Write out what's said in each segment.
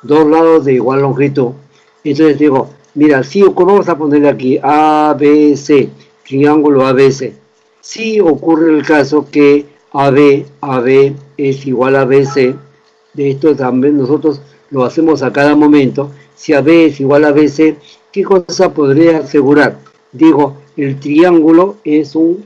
dos lados de igual longitud. Entonces digo, mira, si vamos a ponerle aquí ABC, triángulo ABC. Si ocurre el caso que AB es igual a BC, de esto también nosotros lo hacemos a cada momento. Si AB es igual a BC, ¿qué cosa podría asegurar? Digo, el triángulo es un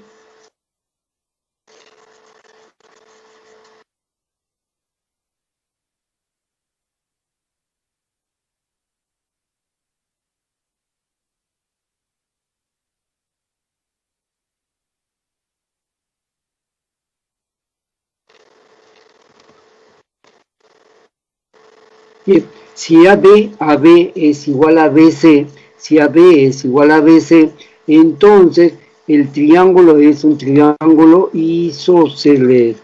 si AB es igual a BC, si AB es igual a BC, entonces el triángulo es un triángulo isósceles.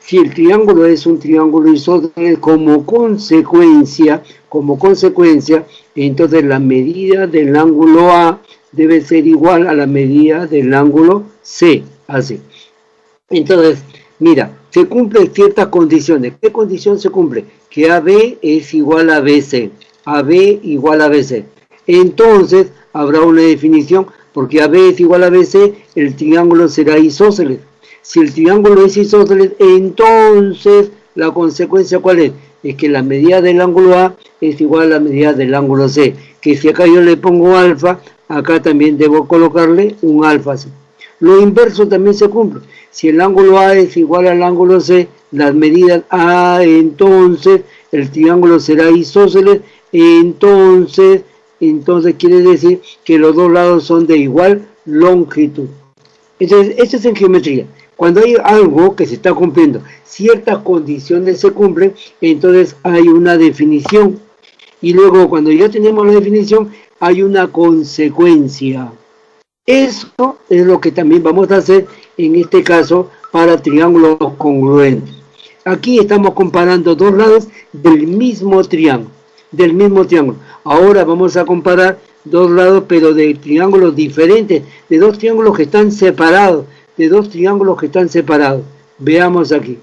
Si el triángulo es un triángulo isósceles, como consecuencia, entonces la medida del ángulo A debe ser igual a la medida del ángulo C, así. Entonces, mira, se cumplen ciertas condiciones. ¿Qué condición se cumple? Que AB es igual a BC, AB igual a BC. Entonces, habrá una definición, porque AB es igual a BC, el triángulo será isósceles. Si el triángulo es isósceles, entonces la consecuencia ¿cuál es? Es que la medida del ángulo A es igual a la medida del ángulo C. Que si acá yo le pongo alfa, acá también debo colocarle un alfa. Lo inverso también se cumple. Si el ángulo A es igual al ángulo C, las medidas A, entonces el triángulo será isósceles, entonces quiere decir que los dos lados son de igual longitud. Entonces, esto es en geometría. Cuando hay algo que se está cumpliendo, ciertas condiciones se cumplen, entonces hay una definición. Y luego, cuando ya tenemos la definición, hay una consecuencia. Eso es lo que también vamos a hacer en este caso para triángulos congruentes. Aquí estamos comparando dos lados del mismo triángulo. Ahora vamos a comparar dos lados, pero de triángulos diferentes, de dos triángulos que están separados. Veamos aquí.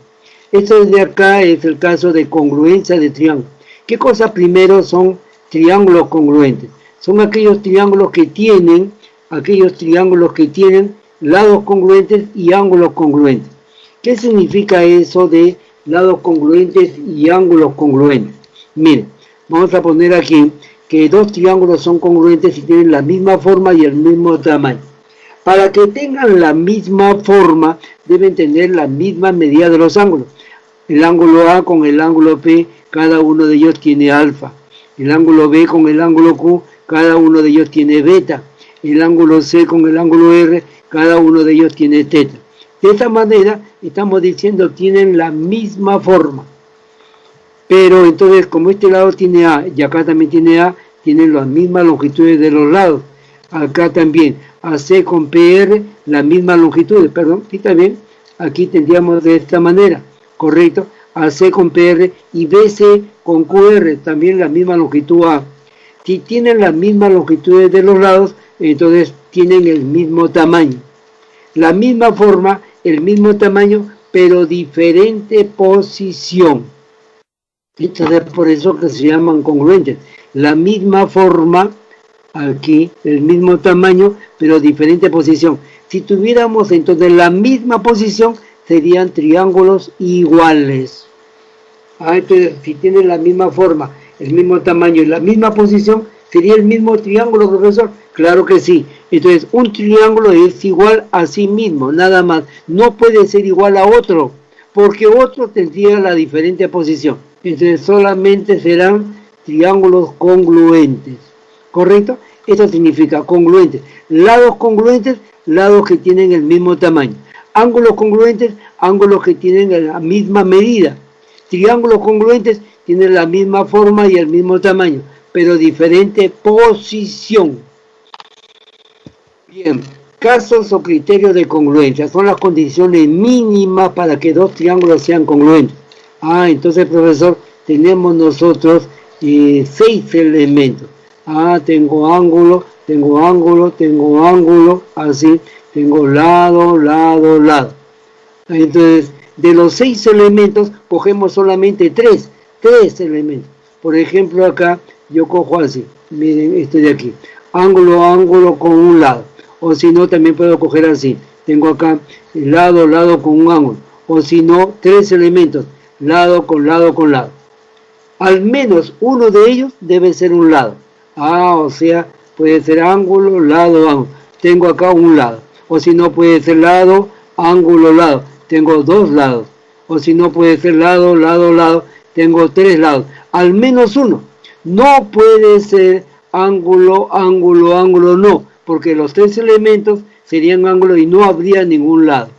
Esto de acá es el caso de congruencia de triángulos. ¿Qué cosas primero son triángulos congruentes? Son aquellos triángulos que tienen lados congruentes y ángulos congruentes. ¿Qué significa eso de lados congruentes y ángulos congruentes? Miren, vamos a poner aquí que dos triángulos son congruentes y tienen la misma forma y el mismo tamaño. Para que tengan la misma forma, deben tener la misma medida de los ángulos. El ángulo A con el ángulo P, cada uno de ellos tiene alfa. El ángulo B con el ángulo Q, cada uno de ellos tiene beta. El ángulo C con el ángulo R, cada uno de ellos tiene teta. De esta manera, estamos diciendo que tienen la misma forma. Pero entonces, como este lado tiene A y acá también tiene A, tienen las mismas longitudes de los lados. Acá también, AC con PR, la misma longitud, perdón, ¿sí está bien? Aquí tendríamos de esta manera, ¿correcto? AC con PR y BC con QR, también la misma longitud A. Si tienen las mismas longitudes de los lados, entonces tienen el mismo tamaño. La misma forma, el mismo tamaño, pero diferente posición. Entonces, por eso que se llaman congruentes. La misma forma, aquí, el mismo tamaño, pero diferente posición. Si tuviéramos entonces la misma posición, serían triángulos iguales. Entonces, si tienen la misma forma, el mismo tamaño y la misma posición, ¿sería el mismo triángulo, profesor? Claro que sí. Entonces, un triángulo es igual a sí mismo, nada más. No puede ser igual a otro, porque otro tendría la diferente posición. Entonces, solamente serán triángulos congruentes. ¿Correcto? Esto significa congruentes. Lados congruentes, lados que tienen el mismo tamaño. Ángulos congruentes, ángulos que tienen la misma medida. Triángulos congruentes tienen la misma forma y el mismo tamaño, pero diferente posición. Bien, Casos o criterios de congruencia son las condiciones mínimas para que dos triángulos sean congruentes. Entonces, profesor, tenemos nosotros 6 elementos. Tengo ángulo, así, tengo lado, lado, lado. Entonces, de los 6 elementos, cogemos solamente 3 elementos. Por ejemplo, acá yo cojo así, miren, esto de aquí, ángulo, ángulo con un lado. O si no, también puedo coger así. Tengo acá lado, lado con un ángulo. O si no, 3 elementos, lado con lado con lado. Al menos uno de ellos debe ser un lado. O sea, puede ser ángulo, lado, ángulo. Tengo acá un lado. O si no, puede ser lado, ángulo, lado. Tengo 2 lados. O si no, puede ser lado, lado, lado. Tengo 3 lados. Al menos uno. No puede ser ángulo, ángulo, ángulo, no. Porque los 3 elementos serían ángulos y no habría ningún lado.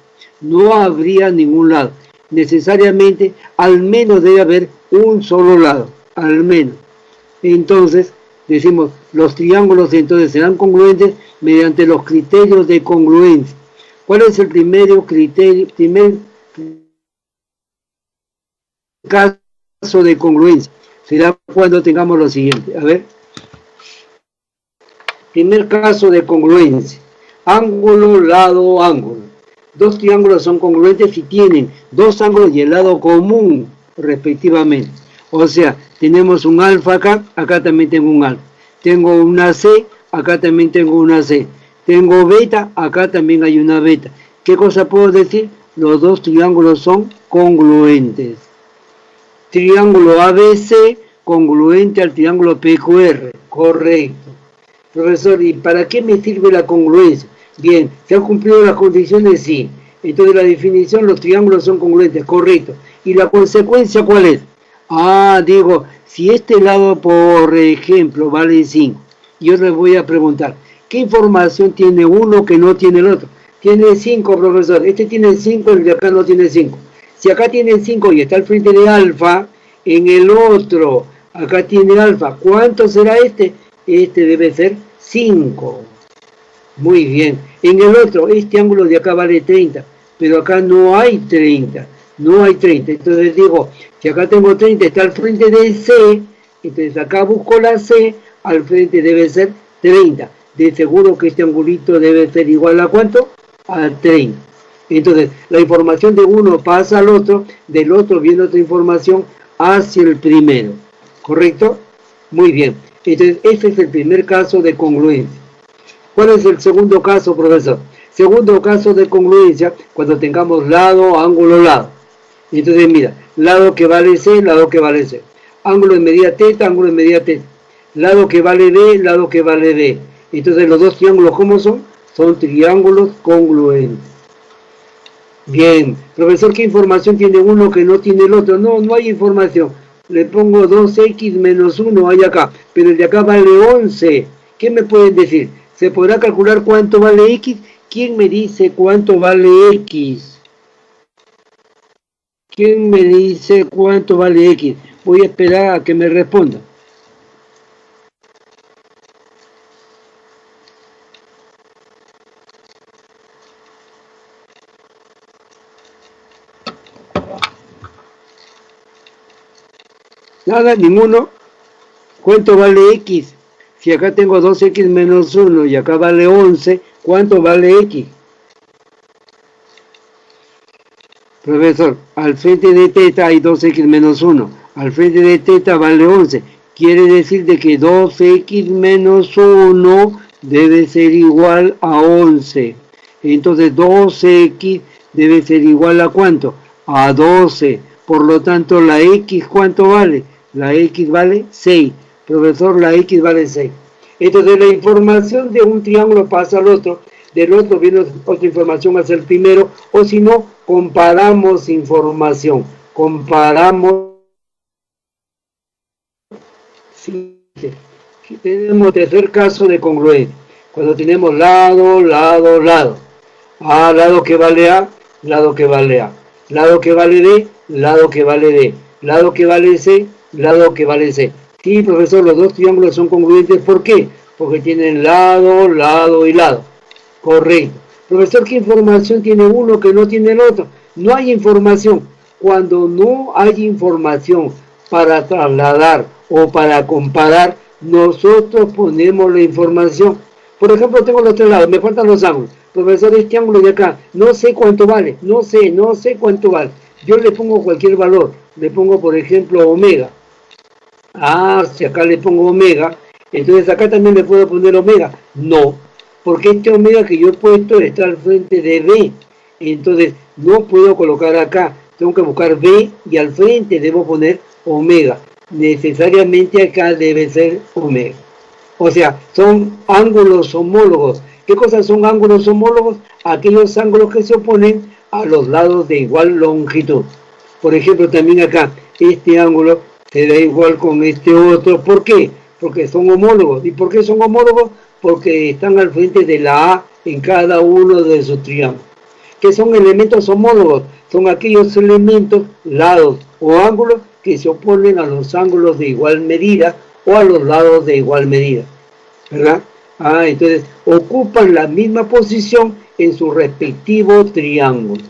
No habría ningún lado. Necesariamente, al menos debe haber un solo lado. Al menos. Entonces, decimos, los triángulos entonces serán congruentes mediante los criterios de congruencia. ¿Cuál es el primer caso de congruencia? Será cuando tengamos lo siguiente. A ver. Primer caso de congruencia. Ángulo, lado, ángulo. Dos triángulos son congruentes si tienen 2 ángulos y el lado común, respectivamente. O sea, tenemos un alfa acá, acá también tengo un alfa. Tengo una C, acá también tengo una C. Tengo beta, acá también hay una beta. ¿Qué cosa puedo decir? Los dos triángulos son congruentes. Triángulo ABC congruente al triángulo PQR. Correcto. Profesor, ¿y para qué me sirve la congruencia? Bien, ¿se han cumplido las condiciones? Sí. Entonces la definición, los triángulos son congruentes. Correcto. ¿Y la consecuencia cuál es? Digo, si este lado, por ejemplo, vale 5, yo les voy a preguntar, ¿qué información tiene uno que no tiene el otro? Tiene 5, profesor. Este tiene 5, el de acá no tiene 5. Si acá tiene 5 y está al frente de alfa, en el otro, acá tiene alfa. ¿Cuánto será este? Este debe ser 5. Muy bien. En el otro, este ángulo de acá vale 30, pero acá no hay 30. No hay 30. Entonces digo, si acá tengo 30, está al frente de C, entonces acá busco la C, al frente debe ser 30. De seguro que este angulito debe ser igual a ¿cuánto? A 30. Entonces, la información de uno pasa al otro, del otro viene otra información hacia el primero. ¿Correcto? Muy bien. Entonces, este es el primer caso de congruencia. ¿Cuál es el segundo caso, profesor? Segundo caso de congruencia, cuando tengamos lado, ángulo, lado. Entonces, mira, lado que vale C, lado que vale C. Ángulo en medida teta, ángulo en medida teta. Lado que vale D, lado que vale D. Entonces, los dos triángulos, ¿cómo son? Son triángulos congruentes. Bien, profesor, ¿qué información tiene uno que no tiene el otro? No, no hay información. Le pongo 2x menos 1, hay acá, pero el de acá vale 11. ¿Qué me pueden decir? ¿Se podrá calcular cuánto vale x? ¿Quién me dice cuánto vale x? ¿Quién me dice cuánto vale x? Voy a esperar a que me responda. Nada, ninguno. ¿Cuánto vale x? Si acá tengo 2x menos 1 y acá vale 11, ¿cuánto vale x? Profesor, al frente de teta hay 2x menos 1. Al frente de teta vale 11. Quiere decir de que 2x menos 1 debe ser igual a 11. Entonces 2x debe ser igual a ¿cuánto? A 12. Por lo tanto, la x, ¿cuánto vale? La x vale 6. Profesor, la x vale 6. Entonces, la información de un triángulo pasa al otro. Del otro viene otra información hacia el primero. O si no, comparamos información. Comparamos. Sí. Tenemos tercer caso de congruencia. Cuando tenemos lado, lado, lado. Lado que vale A, lado que vale A. Lado que vale D, lado que vale D. Lado que vale C, lado que vale C. Sí, profesor, los dos triángulos son congruentes. ¿Por qué? Porque tienen lado, lado y lado. Correcto. Profesor, ¿qué información tiene uno que no tiene el otro? No hay información. Cuando no hay información para trasladar o para comparar, nosotros ponemos la información. Por ejemplo, tengo los tres lados, me faltan los ángulos. Profesor, este ángulo de acá, no sé cuánto vale, no sé cuánto vale. Yo le pongo cualquier valor, le pongo por ejemplo omega. Ah, si acá le pongo omega, entonces acá también le puedo poner omega. No, porque este omega que yo he puesto está al frente de B. Entonces no puedo colocar acá, tengo que buscar B y al frente debo poner omega. Necesariamente acá debe ser omega. O sea, son ángulos homólogos. ¿Qué cosas son ángulos homólogos? Aquellos ángulos que se oponen a los lados de igual longitud. Por ejemplo, también acá, este ángulo será igual con este otro. ¿Por qué? Porque son homólogos. ¿Y por qué son homólogos? Porque están al frente de la A en cada uno de sus triángulos. ¿Qué son elementos homólogos? Son aquellos elementos, lados o ángulos que se oponen a los ángulos de igual medida o a los lados de igual medida, ¿verdad? Ah, entonces ocupan la misma posición en su respectivo triángulo.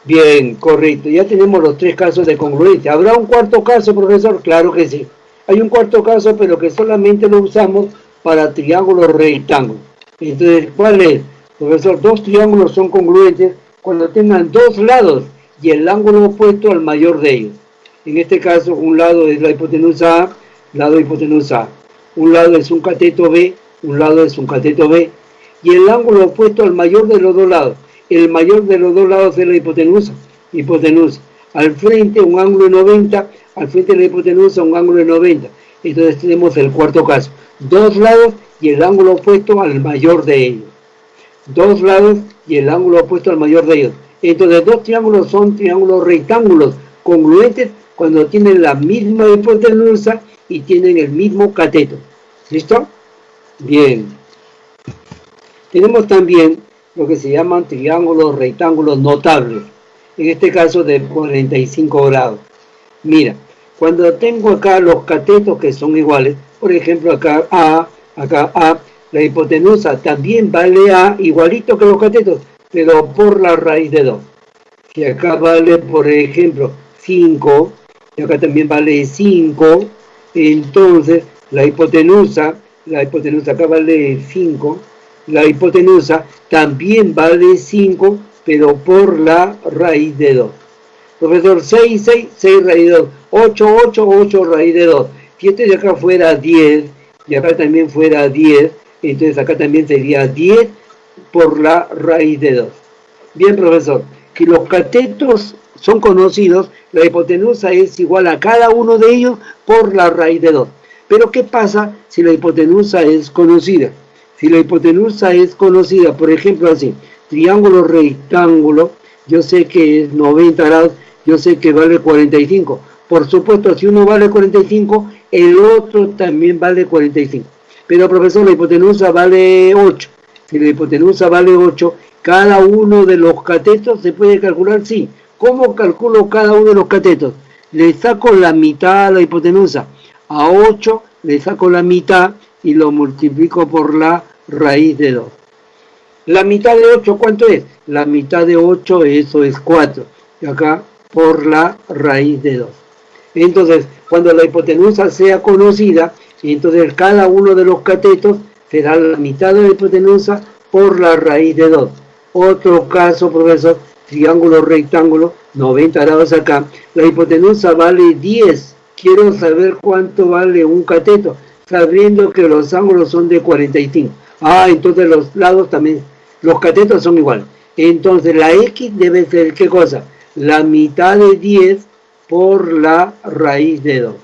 Bien, correcto. Ya tenemos los tres casos de congruencia. ¿Habrá un cuarto caso, profesor? Claro que sí. Hay un cuarto caso, pero que solamente lo usamos para triángulos rectángulos. Entonces, ¿cuál es? Profesor, dos triángulos son congruentes cuando tengan dos lados y el ángulo opuesto al mayor de ellos. En este caso, un lado es la hipotenusa A, lado hipotenusa A. Un lado es un cateto B, un lado es un cateto B. Y el ángulo opuesto al mayor de los dos lados. El mayor de los dos lados es la hipotenusa. Al frente un ángulo de 90, al frente de la hipotenusa un ángulo de 90. Entonces tenemos el cuarto caso. Dos lados y el ángulo opuesto al mayor de ellos. Dos lados y el ángulo opuesto al mayor de ellos. Entonces dos triángulos son triángulos rectángulos congruentes cuando tienen la misma hipotenusa y tienen el mismo cateto. ¿Listo? Bien. Tenemos también lo que se llaman triángulos rectángulos notables. En este caso de 45 grados. Mira, cuando tengo acá los catetos que son iguales, por ejemplo acá A, la hipotenusa también vale A igualito que los catetos, pero por la raíz de 2. Si acá vale, por ejemplo, 5, y acá también vale 5, entonces la hipotenusa acá vale 5, la hipotenusa también vale 5, pero por la raíz de 2. Profesor, 6 raíz de 2, 8 raíz de 2. Si este de acá fuera 10, y acá también fuera 10, entonces acá también sería 10 por la raíz de 2. Bien, profesor, que los catetos son conocidos, la hipotenusa es igual a cada uno de ellos por la raíz de 2. Pero ¿qué pasa si la hipotenusa es conocida? Si la hipotenusa es conocida, por ejemplo así, triángulo rectángulo, yo sé que es 90 grados, yo sé que vale 45. Por supuesto, si uno vale 45, el otro también vale 45. Pero profesor, la hipotenusa vale 8. Si la hipotenusa vale 8, cada uno de los catetos se puede calcular, sí. ¿Cómo calculo cada uno de los catetos? Le saco la mitad a la hipotenusa. A 8 le saco la mitad y lo multiplico por la raíz de 2. La mitad de 8, ¿cuánto es? La mitad de 8, eso es 4. Y acá por la raíz de 2. Entonces, cuando la hipotenusa sea conocida, entonces cada uno de los catetos será la mitad de la hipotenusa por la raíz de 2. Otro caso, profesor, triángulo rectángulo, 90 grados acá. La hipotenusa vale 10. Quiero saber cuánto vale un cateto, sabiendo que los ángulos son de 45. Ah, entonces los lados también, los catetos son iguales. Entonces la X debe ser, ¿qué cosa? La mitad de 10 por la raíz de 2.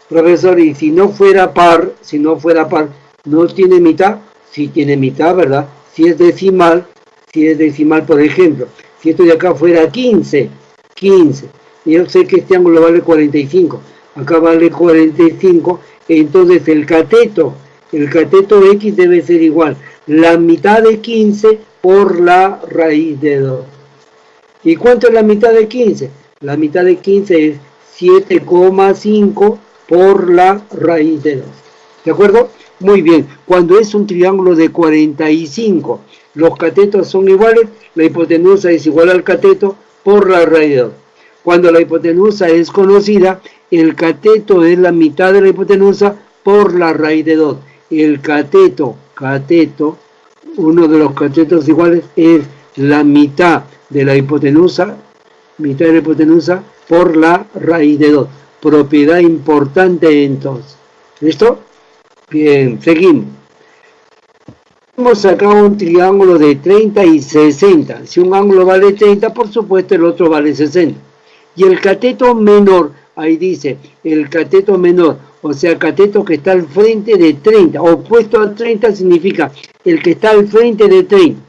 Profesor, y si no fuera par, ¿no tiene mitad? Sí tiene mitad, ¿verdad? Si es decimal, por ejemplo, si esto de acá fuera 15, y yo sé que este ángulo vale 45, acá vale 45, entonces el cateto X debe ser igual, la mitad de 15 por la raíz de 2. ¿Y cuánto es la mitad de 15? La mitad de 15 es 7,5 por la raíz de 2. ¿De acuerdo? Muy bien, cuando es un triángulo de 45, los catetos son iguales, la hipotenusa es igual al cateto por la raíz de 2. Cuando la hipotenusa es conocida, el cateto es la mitad de la hipotenusa por la raíz de 2. El cateto, uno de los catetos iguales es la mitad de la hipotenusa por la raíz de 2. Propiedad importante entonces. ¿Listo? Bien, seguimos. Hemos sacado un triángulo de 30 y 60. Si un ángulo vale 30, por supuesto el otro vale 60. Y el cateto menor, ahí dice, el cateto menor, o sea, cateto que está al frente de 30, opuesto a 30 significa el que está al frente de 30,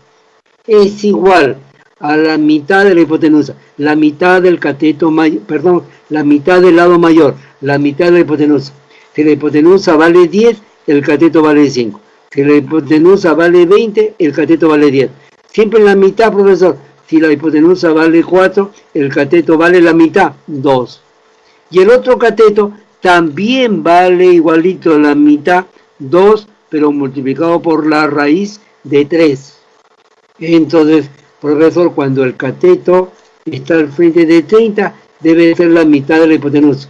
es igual a la mitad de la hipotenusa, la mitad del cateto mayor, perdón, la mitad del lado mayor, la mitad de la hipotenusa. Si la hipotenusa vale 10, el cateto vale 5. Si la hipotenusa vale 20, el cateto vale 10. Siempre la mitad, profesor. Si la hipotenusa vale 4, el cateto vale la mitad, 2. Y el otro cateto también vale igualito la mitad, 2, pero multiplicado por la raíz de 3. Entonces, profesor, cuando el cateto está al frente de 30, debe ser la mitad de la hipotenusa.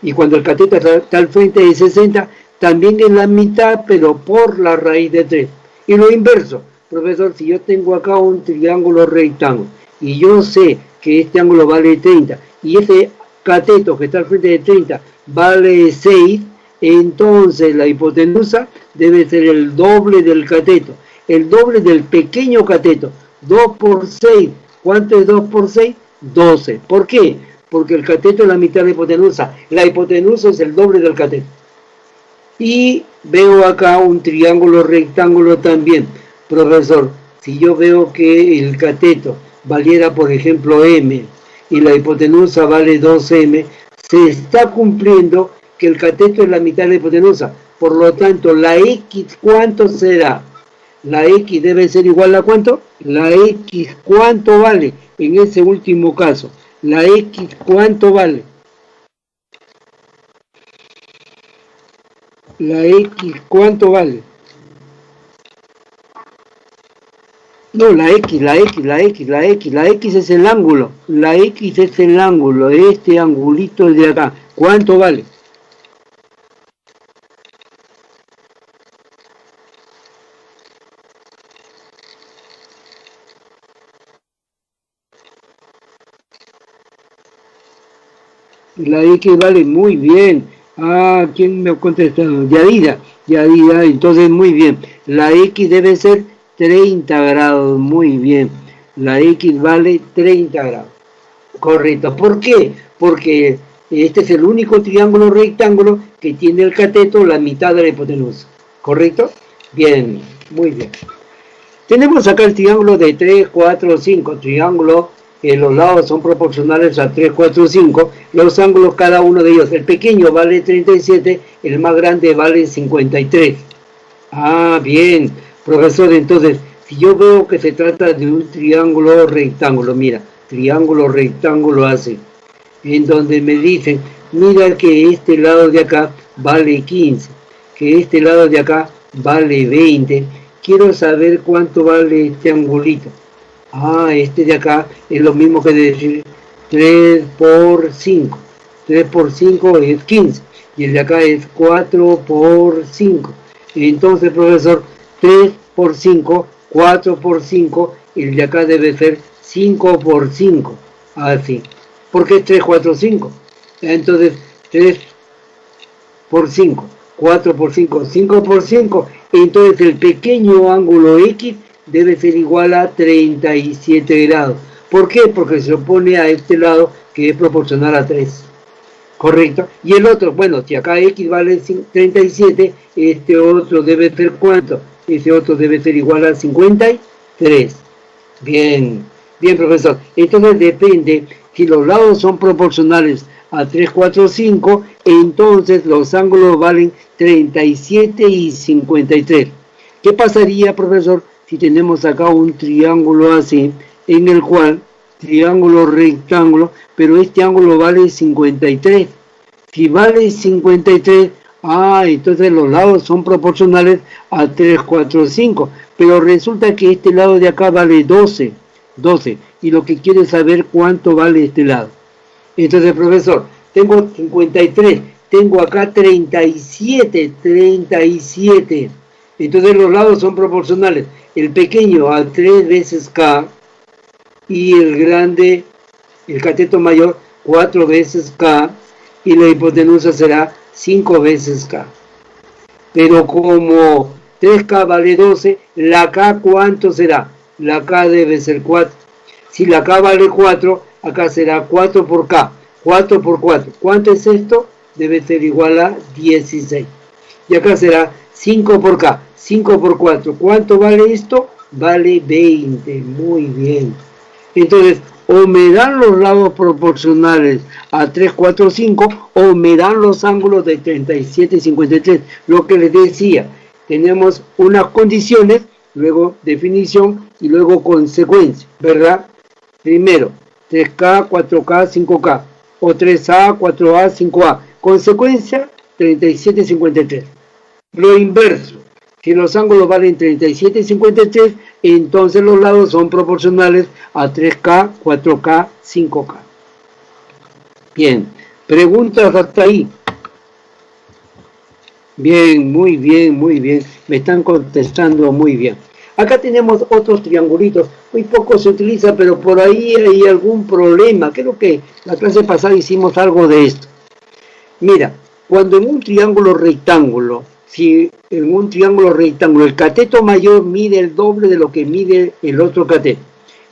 Y cuando el cateto está al frente de 60, también es la mitad, pero por la raíz de 3. Y lo inverso, profesor, si yo tengo acá un triángulo rectángulo y yo sé que este ángulo vale 30 y este cateto que está al frente de 30 vale 6, entonces la hipotenusa debe ser el doble del cateto, el doble del pequeño cateto. 2 por 6, ¿cuánto es 2 por 6? 12. ¿Por qué? Porque el cateto es la mitad de la hipotenusa es el doble del cateto. Y veo acá un triángulo rectángulo también. Profesor, si yo veo que el cateto valiera, por ejemplo, m, y la hipotenusa vale 2m, se está cumpliendo que el cateto es la mitad de la hipotenusa. Por lo tanto, la x, ¿cuánto será? La x debe ser igual a ¿cuánto? La x, ¿cuánto vale? En ese último caso, la x, ¿cuánto vale? La x, ¿cuánto vale? No, la x es el ángulo. La x es el ángulo, este angulito de acá. ¿Cuánto vale? La X vale muy bien. Ah, ¿quién me ha contestado? Yadira, entonces muy bien. La X debe ser 30 grados, muy bien. La X vale 30 grados. Correcto. ¿Por qué? Porque este es el único triángulo rectángulo que tiene el cateto la mitad de la hipotenusa. ¿Correcto? Bien, muy bien. Tenemos acá el triángulo de 3, 4, 5. Triángulo, los lados son proporcionales a 3, 4, 5. Los ángulos, cada uno de ellos. El pequeño vale 37, el más grande vale 53. Ah, bien. Profesor, entonces, si yo veo que se trata de un triángulo rectángulo, mira, triángulo rectángulo así, en donde me dicen, mira que este lado de acá vale 15, que este lado de acá vale 20, quiero saber cuánto vale este angulito. Ah, este de acá es lo mismo que decir 3 por 5, 3 por 5 es 15, y el de acá es 4 por 5, entonces profesor, 3 por 5, 4 por 5, el de acá debe ser 5 por 5, así. ¿Por qué 3, 4, 5? Entonces, 3 por 5, 4 por 5, 5 por 5, entonces el pequeño ángulo X debe ser igual a 37 grados. ¿Por qué? Porque se opone a este lado que es proporcional a 3. ¿Correcto? Y el otro, bueno, si acá X vale 37, este otro debe ser ¿cuánto? Ese otro debe ser igual a 53. Bien, bien profesor. Entonces depende, si los lados son proporcionales a 3, 4, 5, entonces los ángulos valen 37 y 53. ¿Qué pasaría, profesor, si tenemos acá un triángulo así, en el cual, triángulo rectángulo, pero este ángulo vale 53? Si vale 53, Entonces los lados son proporcionales a 3, 4, 5. Pero resulta que este lado de acá vale 12. Y lo que quiere saber cuánto vale este lado. Entonces, profesor, tengo 53. Tengo acá 37. Entonces los lados son proporcionales. El pequeño a 3 veces K. Y el grande, el cateto mayor, 4 veces K. Y la hipotenusa será 5 veces K. Pero como 3K vale 12, la K ¿cuánto será? La K debe ser 4. Si la K vale 4, acá será 4 por K. 4 por 4. ¿Cuánto es esto? Debe ser igual a 16. Y acá será 5 por K. 5 por 4. ¿Cuánto vale esto? Vale 20. Muy bien. Entonces, o me dan los lados proporcionales a 3, 4, 5, o me dan los ángulos de 37 y 53. Lo que les decía, tenemos unas condiciones, luego definición y luego consecuencia, ¿verdad? Primero, 3K, 4K, 5K, o 3A, 4A, 5A. Consecuencia, 37 y 53. Lo inverso. Si los ángulos valen 37 y 53, entonces los lados son proporcionales a 3K, 4K, 5K. Bien, preguntas hasta ahí. Bien, muy bien, muy bien. Me están contestando muy bien. Acá tenemos otros triangulitos. Muy poco se utiliza, pero por ahí hay algún problema. Creo que la clase pasada hicimos algo de esto. Mira, cuando en un triángulo rectángulo, si en un triángulo rectángulo el cateto mayor mide el doble de lo que mide el otro cateto,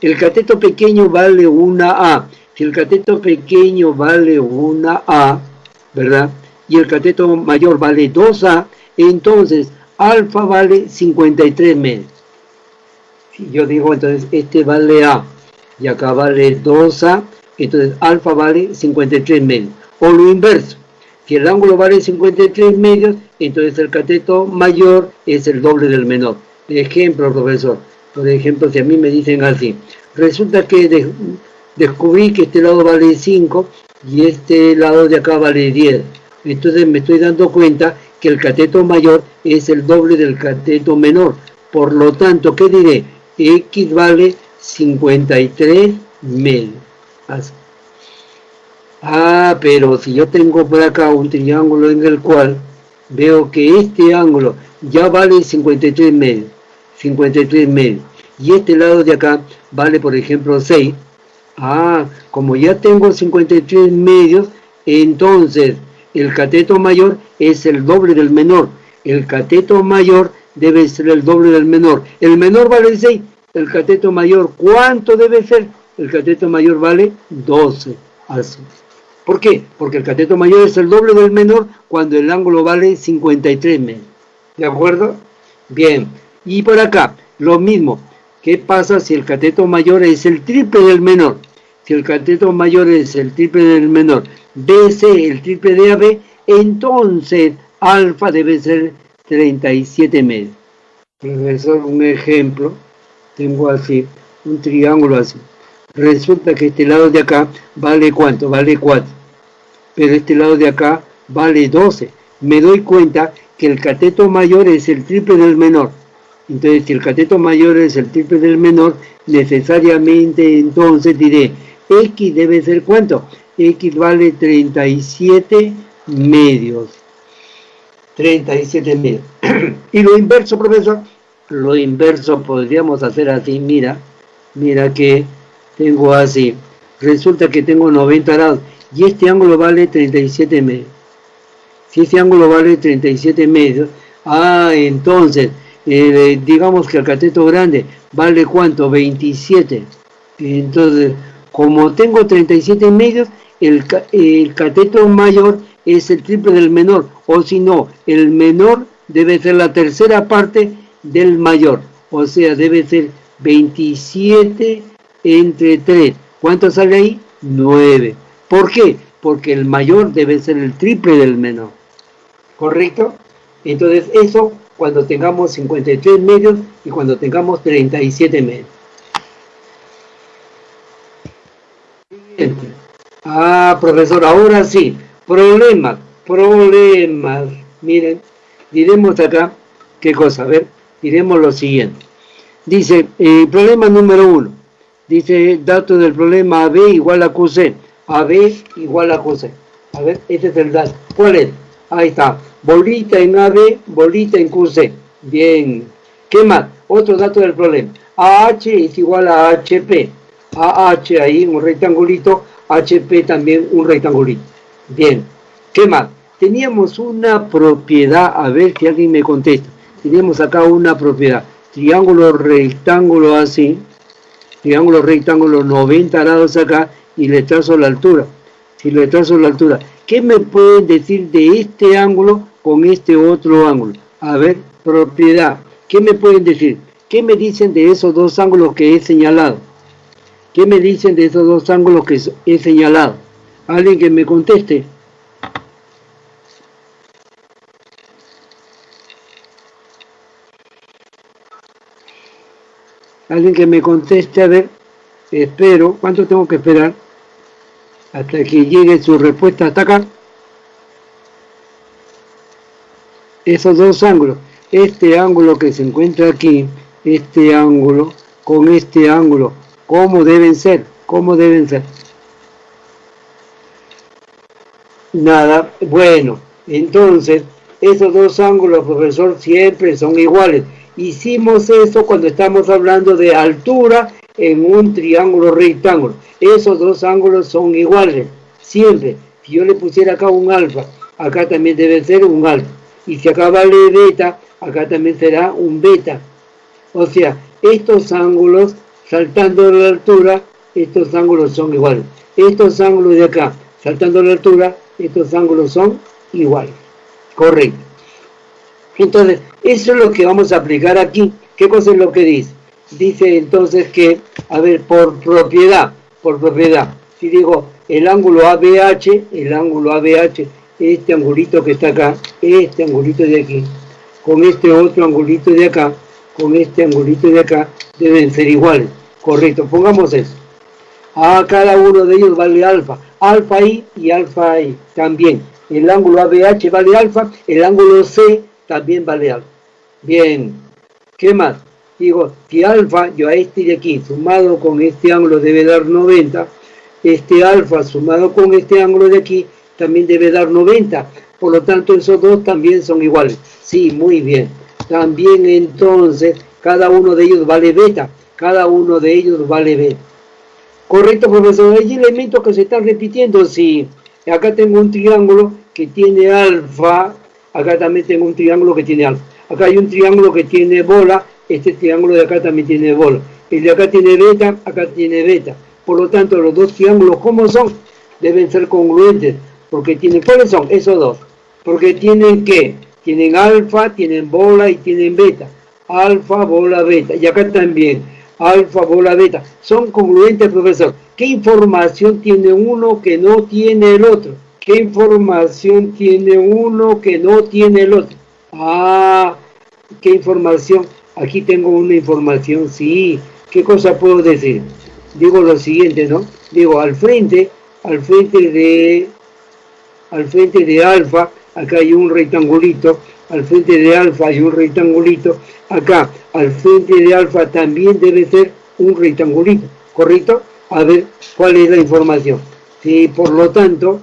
el cateto pequeño vale 1A. Si el cateto pequeño vale 1A, ¿verdad? Y el cateto mayor vale 2A, entonces alfa vale 53 medios. Si yo digo entonces este vale A y acá vale 2A, entonces alfa vale 53 medios. O lo inverso. Si el ángulo vale 53 medios, entonces el cateto mayor es el doble del menor. Ejemplo, profesor. Por ejemplo, si a mí me dicen así, resulta que descubrí que este lado vale 5 y este lado de acá vale 10. Entonces me estoy dando cuenta que el cateto mayor es el doble del cateto menor. Por lo tanto, ¿qué diré? X vale 53 medios. Así. Pero si yo tengo por acá un triángulo en el cual veo que este ángulo ya vale 53 medios, y este lado de acá vale, por ejemplo, 6. Como ya tengo 53 medios, entonces el cateto mayor es el doble del menor. El cateto mayor debe ser el doble del menor. El menor vale 6, el cateto mayor, ¿cuánto debe ser? El cateto mayor vale 12. Así. ¿Por qué? Porque el cateto mayor es el doble del menor cuando el ángulo vale 53 medios. ¿De acuerdo? Bien. Y por acá, lo mismo. ¿Qué pasa si el cateto mayor es el triple del menor? Si el cateto mayor es el triple del menor, BC el triple de AB, entonces alfa debe ser 37 medios. Profesor, un ejemplo. Tengo así, un triángulo así. Resulta que este lado de acá vale ¿cuánto? Vale 4. Pero este lado de acá vale 12. Me doy cuenta que el cateto mayor es el triple del menor. Entonces, si el cateto mayor es el triple del menor, necesariamente entonces diré, X debe ser ¿cuánto? X vale 37 medios. 37 medios. Y lo inverso, profesor, lo inverso podríamos hacer así, mira que tengo así, resulta que tengo 90 grados y este ángulo vale 37 medios. Si este ángulo vale 37 medios, entonces digamos que el cateto grande vale ¿cuánto? 27. Entonces, como tengo 37 medios, el cateto mayor es el triple del menor, o si no, el menor debe ser la tercera parte del mayor, o sea, debe ser 27 entre 3. ¿Cuánto sale ahí? 9. ¿Por qué? Porque el mayor debe ser el triple del menor. ¿Correcto? Entonces eso cuando tengamos 53 medios y cuando tengamos 37 medios. Profesor, ahora sí. Problemas. Miren, diremos acá, ¿qué cosa? A ver, diremos lo siguiente. Dice, problema número 1. Dice, dato del problema AB igual a QC. AB igual a QC. A ver, este es el dato. ¿Cuál es? Ahí está. Bolita en AB, bolita en QC. Bien. ¿Qué más? Otro dato del problema. AH es igual a HP. AH ahí, un rectangulito. HP también un rectangulito. Bien. ¿Qué más? Teníamos una propiedad. A ver si alguien me contesta. Teníamos acá una propiedad. Triángulo rectángulo así. Triángulo rectángulo 90 grados acá. Y le trazo la altura. Si le trazo la altura. ¿Qué me pueden decir de este ángulo con este otro ángulo? A ver, propiedad. ¿Qué me pueden decir? ¿Qué me dicen de esos dos ángulos que he señalado? ¿Qué me dicen de esos dos ángulos que he señalado? ¿Alguien que me conteste? ¿Alguien que me conteste? A ver, espero. ¿Cuánto tengo que esperar? Hasta que llegue su respuesta hasta acá. Esos dos ángulos. Este ángulo que se encuentra aquí, este ángulo, con este ángulo, ¿cómo deben ser? ¿Cómo deben ser? Nada. Bueno, entonces, esos dos ángulos, profesor, siempre son iguales. Hicimos eso cuando estamos hablando de altura en un triángulo rectángulo. Esos dos ángulos son iguales, siempre. Si yo le pusiera acá un alfa, acá también debe ser un alfa. Y si acá vale beta, acá también será un beta. O sea, estos ángulos, saltando la altura, estos ángulos son iguales. Estos ángulos de acá, saltando la altura, estos ángulos son iguales. Correcto. Entonces, eso es lo que vamos a aplicar aquí. ¿Qué cosa es lo que dice? Dice entonces que, a ver, por propiedad, si digo el ángulo ABH, este angulito que está acá, este angulito de aquí, con este otro angulito de acá, con este angulito de acá, deben ser iguales. Correcto, pongamos eso. A cada uno de ellos vale alfa. Alfa ahí y alfa ahí también. El ángulo ABH vale alfa, el ángulo C también vale alfa. Bien, ¿qué más? Digo, si alfa, yo a este de aquí, sumado con este ángulo debe dar 90, este alfa sumado con este ángulo de aquí, también debe dar 90. Por lo tanto, esos dos también son iguales. Sí, muy bien. También entonces, cada uno de ellos vale beta. Cada uno de ellos vale beta. Correcto, profesor. Hay elementos que se están repitiendo. Sí. Acá tengo un triángulo que tiene alfa. Acá también tengo un triángulo que tiene alfa. Acá hay un triángulo que tiene bola. Este triángulo de acá también tiene bola. El de acá tiene beta. Acá tiene beta. Por lo tanto, los dos triángulos, ¿cómo son? Deben ser congruentes. Porque tienen, ¿cuáles son? Esos dos. Porque tienen, ¿qué? Tienen alfa, tienen bola y tienen beta. Alfa, bola, beta. Y acá también. Alfa, bola, beta. Son congruentes, profesor. ¿Qué información tiene uno que no tiene el otro? ¿Qué información tiene uno que no tiene el otro? Ah, ¿qué información? Aquí tengo una información, sí. ¿Qué cosa puedo decir? Digo lo siguiente, ¿no? Digo, al frente de alfa, acá hay un rectangulito, al frente de alfa hay un rectangulito, acá al frente de alfa también debe ser un rectangulito, ¿correcto? A ver, ¿cuál es la información? Sí, por lo tanto,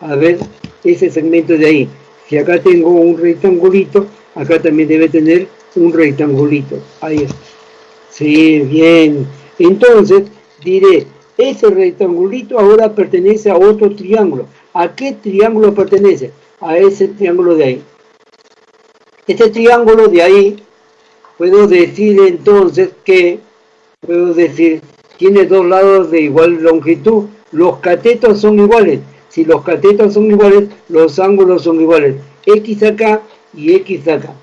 a ver, ese segmento de ahí, si acá tengo un rectangulito, acá también debe tener un rectangulito, ahí está. Sí, bien, entonces diré, ese rectangulito ahora pertenece a otro triángulo. ¿A qué triángulo pertenece? A ese triángulo de ahí. Este triángulo de ahí, puedo decir entonces que, tiene dos lados de igual longitud. Los catetos son iguales. Si los catetos son iguales, los ángulos son iguales. X acá y X acá.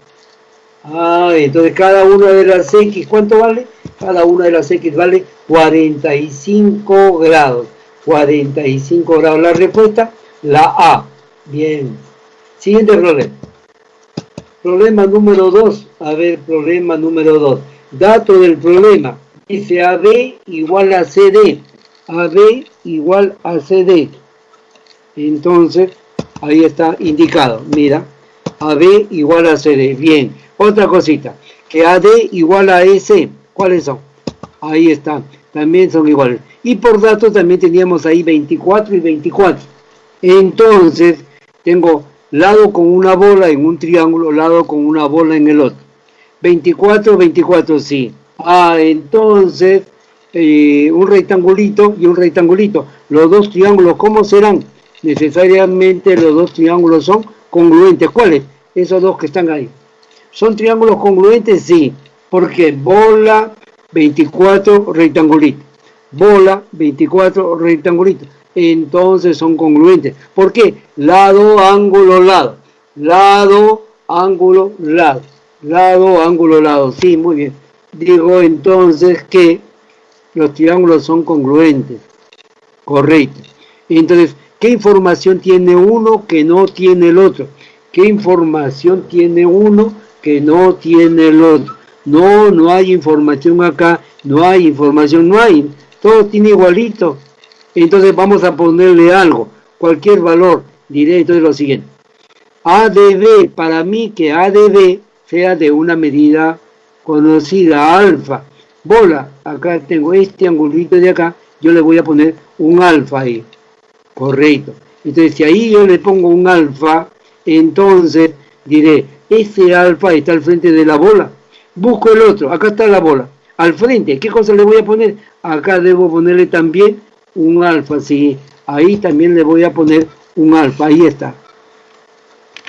Ah, entonces cada una de las X, ¿cuánto vale? Cada una de las X vale 45 grados. 45 grados. La respuesta, la A. Bien. Siguiente problema. Problema número 2. A ver, problema número 2. Dato del problema. Dice AB igual a CD. AB igual a CD. Entonces, Ahí está indicado, mira. AB igual a CD. Bien. Otra cosita. Que AD igual a EC. ¿Cuáles son? Ahí están. También son iguales. Y por datos también teníamos ahí 24 y 24. Entonces, tengo lado con una bola en un triángulo, lado con una bola en el otro. 24, 24, sí. Entonces, un rectangulito y un rectangulito. Los dos triángulos, ¿cómo serán? Necesariamente los dos triángulos son congruentes. ¿Cuáles? Esos dos que están ahí. ¿Son triángulos congruentes? Sí. Porque bola, 24, rectangulito. Bola, 24, rectangulito. Entonces son congruentes. ¿Por qué? Lado, ángulo, lado. Lado, ángulo, lado. Lado, ángulo, lado. Sí, muy bien. Digo entonces que los triángulos son congruentes. Correcto. Entonces, ¿qué información tiene uno que no tiene el otro? ¿Qué información tiene uno que no tiene el otro? No hay información acá. No hay información, no hay. Todo tiene igualito. Entonces vamos a ponerle algo, cualquier valor. Diré entonces lo siguiente. A de B, para mí que A de B sea de una medida conocida, alfa. Bola, acá tengo este angulito de acá, yo le voy a poner un alfa ahí. Correcto. Entonces si ahí yo le pongo un alfa, entonces diré, ese alfa está al frente de la bola. Busco el otro, acá está la bola. Al frente, ¿qué cosa le voy a poner? Acá debo ponerle también un alfa, sí. Ahí también le voy a poner un alfa, ahí está.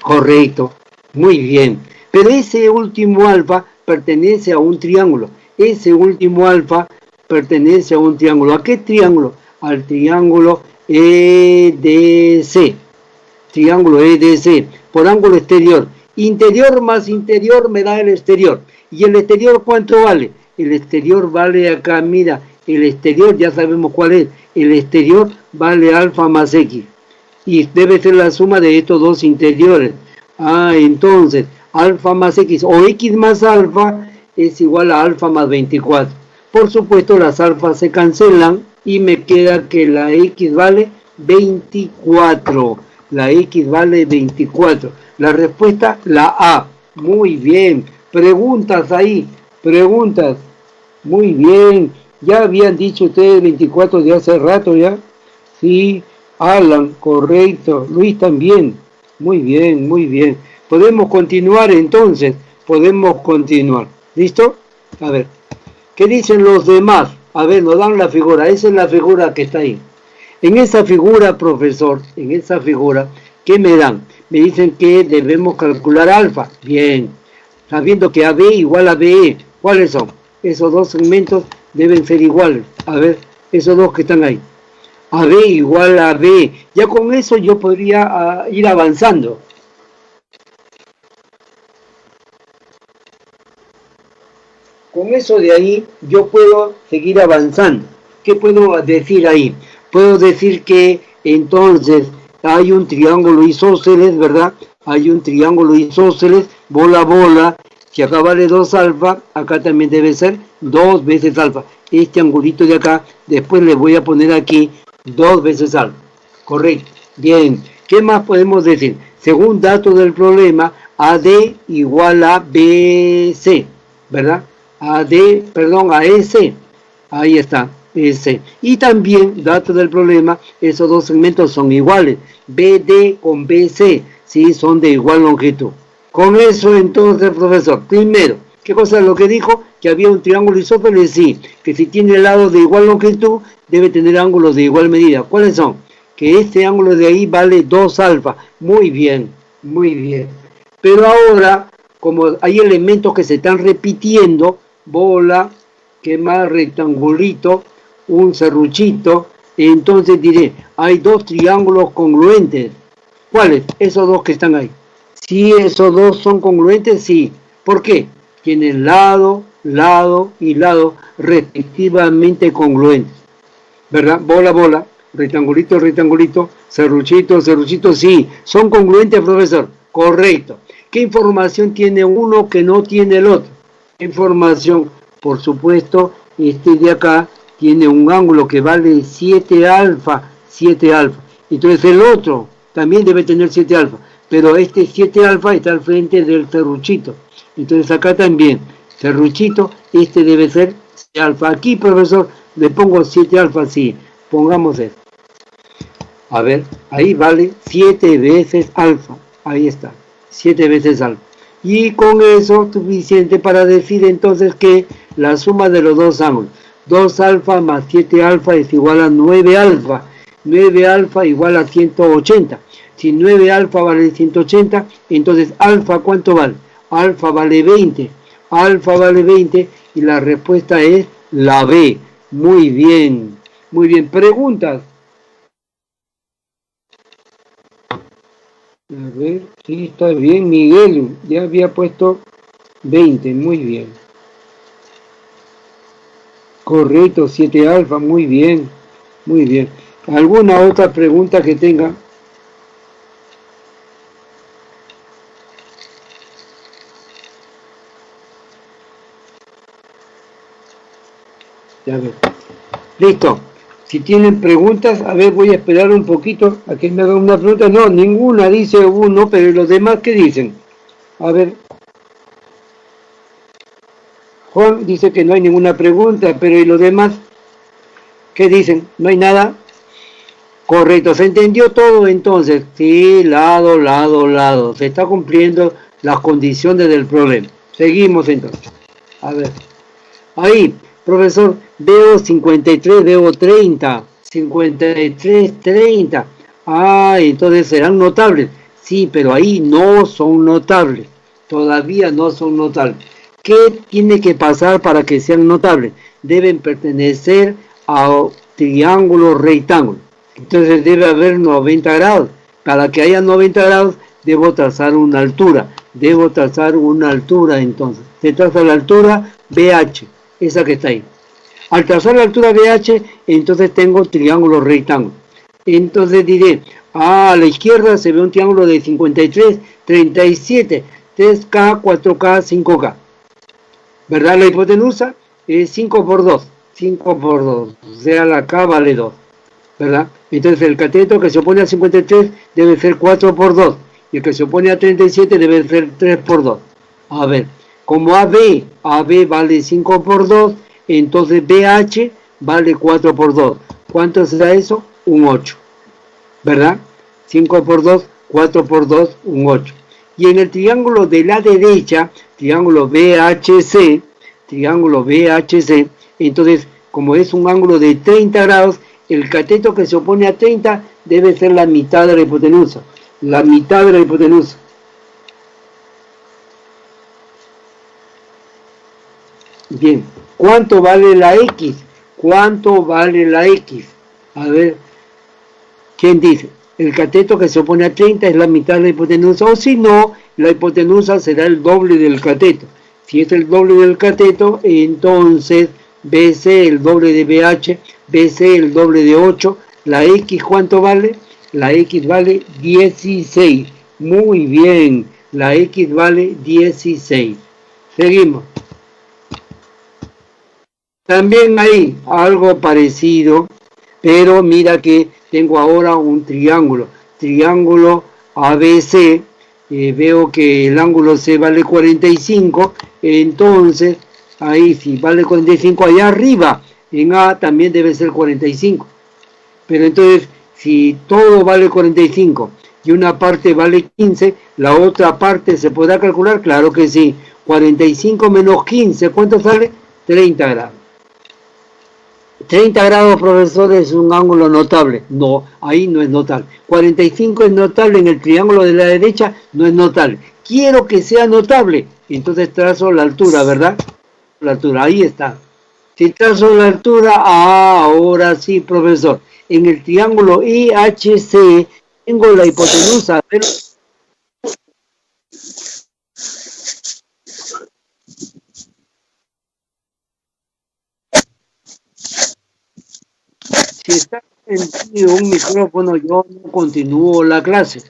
Correcto, muy bien. Pero ese último alfa pertenece a un triángulo. Ese último alfa pertenece a un triángulo. ¿A qué triángulo? Al triángulo EDC. Triángulo EDC, por ángulo exterior. Interior más interior me da el exterior. ¿Y el exterior cuánto vale? El exterior vale acá, mira, el exterior ya sabemos cuál es. El exterior vale alfa más X. Y debe ser la suma de estos dos interiores. Entonces, alfa más X o X más alfa es igual a alfa más 24. Por supuesto, las alfas se cancelan y me queda que la X vale 24. La X vale 24. La respuesta, la A. Muy bien. Preguntas ahí. Preguntas. Muy bien. Ya habían dicho ustedes 24 de hace rato ya. Sí. Alan, correcto. Luis también. Muy bien, muy bien. Podemos continuar entonces. Podemos continuar. ¿Listo? A ver. ¿Qué dicen los demás? A ver, nos dan la figura. Esa es la figura que está ahí. En esa figura, profesor, en esa figura, ¿qué me dan? Me dicen que debemos calcular alfa. Bien. Sabiendo que AB igual a BE. ¿Cuáles son? Esos dos segmentos deben ser iguales. A ver, esos dos que están ahí. AB igual a B. Ya con eso yo podría ir avanzando. Con eso de ahí yo puedo seguir avanzando. ¿Qué puedo decir ahí? Puedo decir que entonces hay un triángulo isósceles, ¿verdad? Hay un triángulo isósceles, bola, bola. Si acá vale 2 alfa, acá también debe ser 2 veces alfa. Este angulito de acá, después le voy a poner aquí 2 veces alfa. Correcto. Bien. ¿Qué más podemos decir? Según datos del problema, AD igual a BC, ¿verdad? a EC. Ahí está, EC. Y también, datos del problema, esos dos segmentos son iguales. BD con BC, ¿sí? Son de igual longitud. Con eso, entonces, profesor, primero, ¿qué cosa es lo que dijo? Que había un triángulo isósceles, sí. Que si tiene lados de igual longitud, debe tener ángulos de igual medida. ¿Cuáles son? Que este ángulo de ahí vale 2 alfa. Muy bien, muy bien. Pero ahora, como hay elementos que se están repitiendo, bola, que más rectangulito, un serruchito, entonces diré, hay 2 triángulos congruentes. ¿Cuáles? Esos dos que están ahí. Si esos dos son congruentes, sí. ¿Por qué? Tienen lado, lado y lado respectivamente congruentes. ¿Verdad? Bola, bola, rectangulito, rectangulito, serruchito, serruchito, sí. ¿Son congruentes, profesor? Correcto. ¿Qué información tiene uno que no tiene el otro? Información, por supuesto, este de acá tiene un ángulo que vale 7 alfa, 7 alfa. Entonces el otro también debe tener 7 alfa, pero este 7 alfa está al frente del serruchito. Entonces acá también, serruchito, este debe ser 7 alfa. Aquí, profesor, le pongo 7 alfa, sí, pongamos eso. A ver, ahí vale 7 veces alfa, ahí está, 7 veces alfa. Y con eso suficiente para decir entonces que la suma de los dos ángulos, 2 alfa más 7 alfa es igual a 9 alfa. 9 alfa igual a 180. Si 9 alfa vale 180, entonces alfa ¿cuánto vale? Alfa vale 20. Alfa vale 20 y la respuesta es la B. Muy bien, muy bien. ¿Preguntas? A ver, sí, está bien, Miguel. Ya había puesto 20, muy bien. Correcto, 7 alfa, muy bien, muy bien. ¿Alguna otra pregunta que tenga? Ya ver. Listo. Si tienen preguntas, a ver, voy a esperar un poquito a que me hagan una pregunta. No, ninguna, dice uno, pero los demás, ¿qué dicen? A ver. Juan dice que no hay ninguna pregunta, pero ¿y los demás? ¿Qué dicen? ¿No hay nada? Correcto, ¿se entendió todo entonces? Sí, lado, lado, lado. Se está cumpliendo las condiciones del problema. Seguimos entonces. A ver. Ahí, profesor, veo 53, veo 30. 53, 30. Ah, entonces serán notables. Sí, pero ahí no son notables. Todavía no son notables. ¿Qué tiene que pasar para que sean notables? Deben pertenecer a triángulo rectángulo. Entonces debe haber 90 grados. Para que haya 90 grados, debo trazar una altura. Debo trazar una altura entonces. Se traza la altura BH, esa que está ahí. Al trazar la altura BH, entonces tengo triángulo rectángulo. Entonces diré, a la izquierda se ve un triángulo de 53, 37, 3K, 4K, 5K. ¿Verdad? La hipotenusa es 5 por 2. 5 por 2. O sea, la K vale 2. ¿Verdad? Entonces el cateto que se opone a 53 debe ser 4 por 2 y el que se opone a 37 debe ser 3 por 2. A ver, como AB vale 5 por 2, entonces BH vale 4 por 2. ¿Cuánto será eso? Un 8. ¿Verdad? 5 por 2, 4 por 2, un 8. Y en el triángulo de la derecha, triángulo BHC, entonces como es un ángulo de 30 grados, el cateto que se opone a 30 debe ser la mitad de la hipotenusa. La mitad de la hipotenusa. Bien, ¿cuánto vale la X? ¿Cuánto vale la X? A ver, ¿quién dice? El cateto que se opone a 30 es la mitad de la hipotenusa, o si no, la hipotenusa será el doble del cateto. Si es el doble del cateto, entonces BC el doble de BH, BC el doble de 8, la X ¿cuánto vale? La X vale 16. Muy bien, la X vale 16. Seguimos. También hay algo parecido, pero mira que tengo ahora un triángulo. Triángulo ABC, veo que el ángulo C vale 45, entonces ahí si vale 45 allá arriba, en A también debe ser 45. Pero entonces, si todo vale 45 y una parte vale 15, la otra parte se podrá calcular, claro que sí. 45 menos 15, ¿cuánto sale? 30 grados. 30 grados, profesor, es un ángulo notable. No, ahí no es notable. 45 es notable, en el triángulo de la derecha no es notable. Quiero que sea notable, entonces trazo la altura, ¿verdad? La altura, ahí está. Si trazo la altura, ahora sí, profesor. En el triángulo IHC tengo la hipotenusa. Pero si está encendido un micrófono, yo no continúo la clase.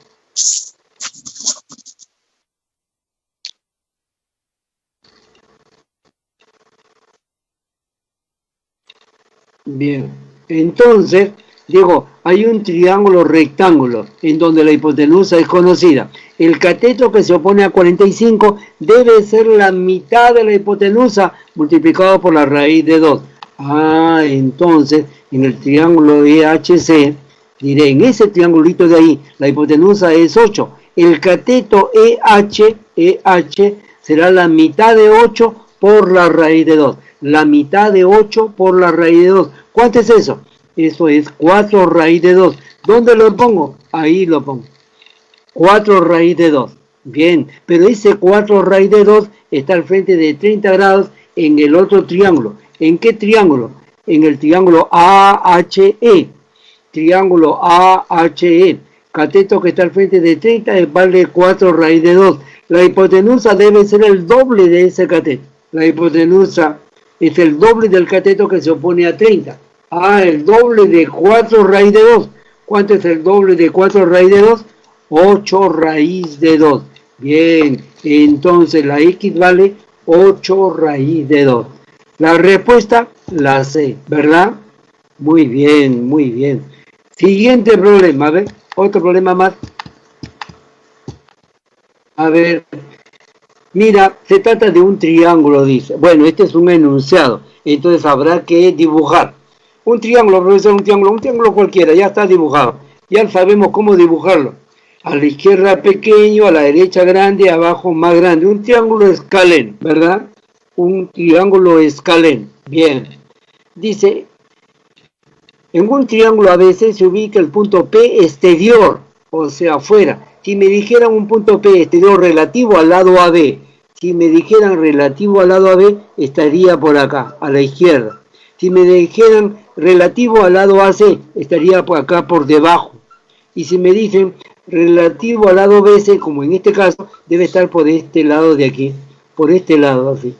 Bien, entonces, Digo, hay un triángulo rectángulo en donde la hipotenusa es conocida. El cateto que se opone a 45 debe ser la mitad de la hipotenusa multiplicado por la raíz de 2. Entonces, en el triángulo EHC, diré, en ese triangulito de ahí, la hipotenusa es 8. El cateto EH será la mitad de 8 por la raíz de 2. La mitad de 8 por la raíz de 2. ¿Cuánto es eso? Eso es 4 raíz de 2. ¿Dónde lo pongo? Ahí lo pongo. 4 raíz de 2. Bien, pero ese 4 raíz de 2 está al frente de 30 grados en el otro triángulo. ¿En qué triángulo? En el triángulo AHE. Triángulo AHE. Cateto que está al frente de 30 vale 4 raíz de 2. La hipotenusa debe ser el doble de ese cateto. La hipotenusa es el doble del cateto que se opone a 30. El doble de 4 raíz de 2. ¿Cuánto es el doble de 4 raíz de 2? 8 raíz de 2. Bien, entonces la X vale 8 raíz de 2. La respuesta, la C, ¿verdad? Muy bien, muy bien. Siguiente problema, a ver, otro problema más. A ver, mira, se trata de un triángulo, dice. Bueno, este es un enunciado, entonces habrá que dibujar. Un triángulo, profesor, un triángulo cualquiera, ya está dibujado. Ya sabemos cómo dibujarlo. A la izquierda pequeño, a la derecha grande, abajo más grande. Un triángulo escalén, ¿verdad? Un triángulo escalén. Bien. Dice, en un triángulo a veces se ubica el punto P exterior, o sea, afuera. Si me dijeran un punto P exterior relativo al lado AB, si me dijeran relativo al lado AB, estaría por acá, a la izquierda. Si me dijeran relativo al lado AC, estaría por acá por debajo. Y si me dicen relativo al lado BC, como en este caso, debe estar por este lado de aquí. Por este lado, así.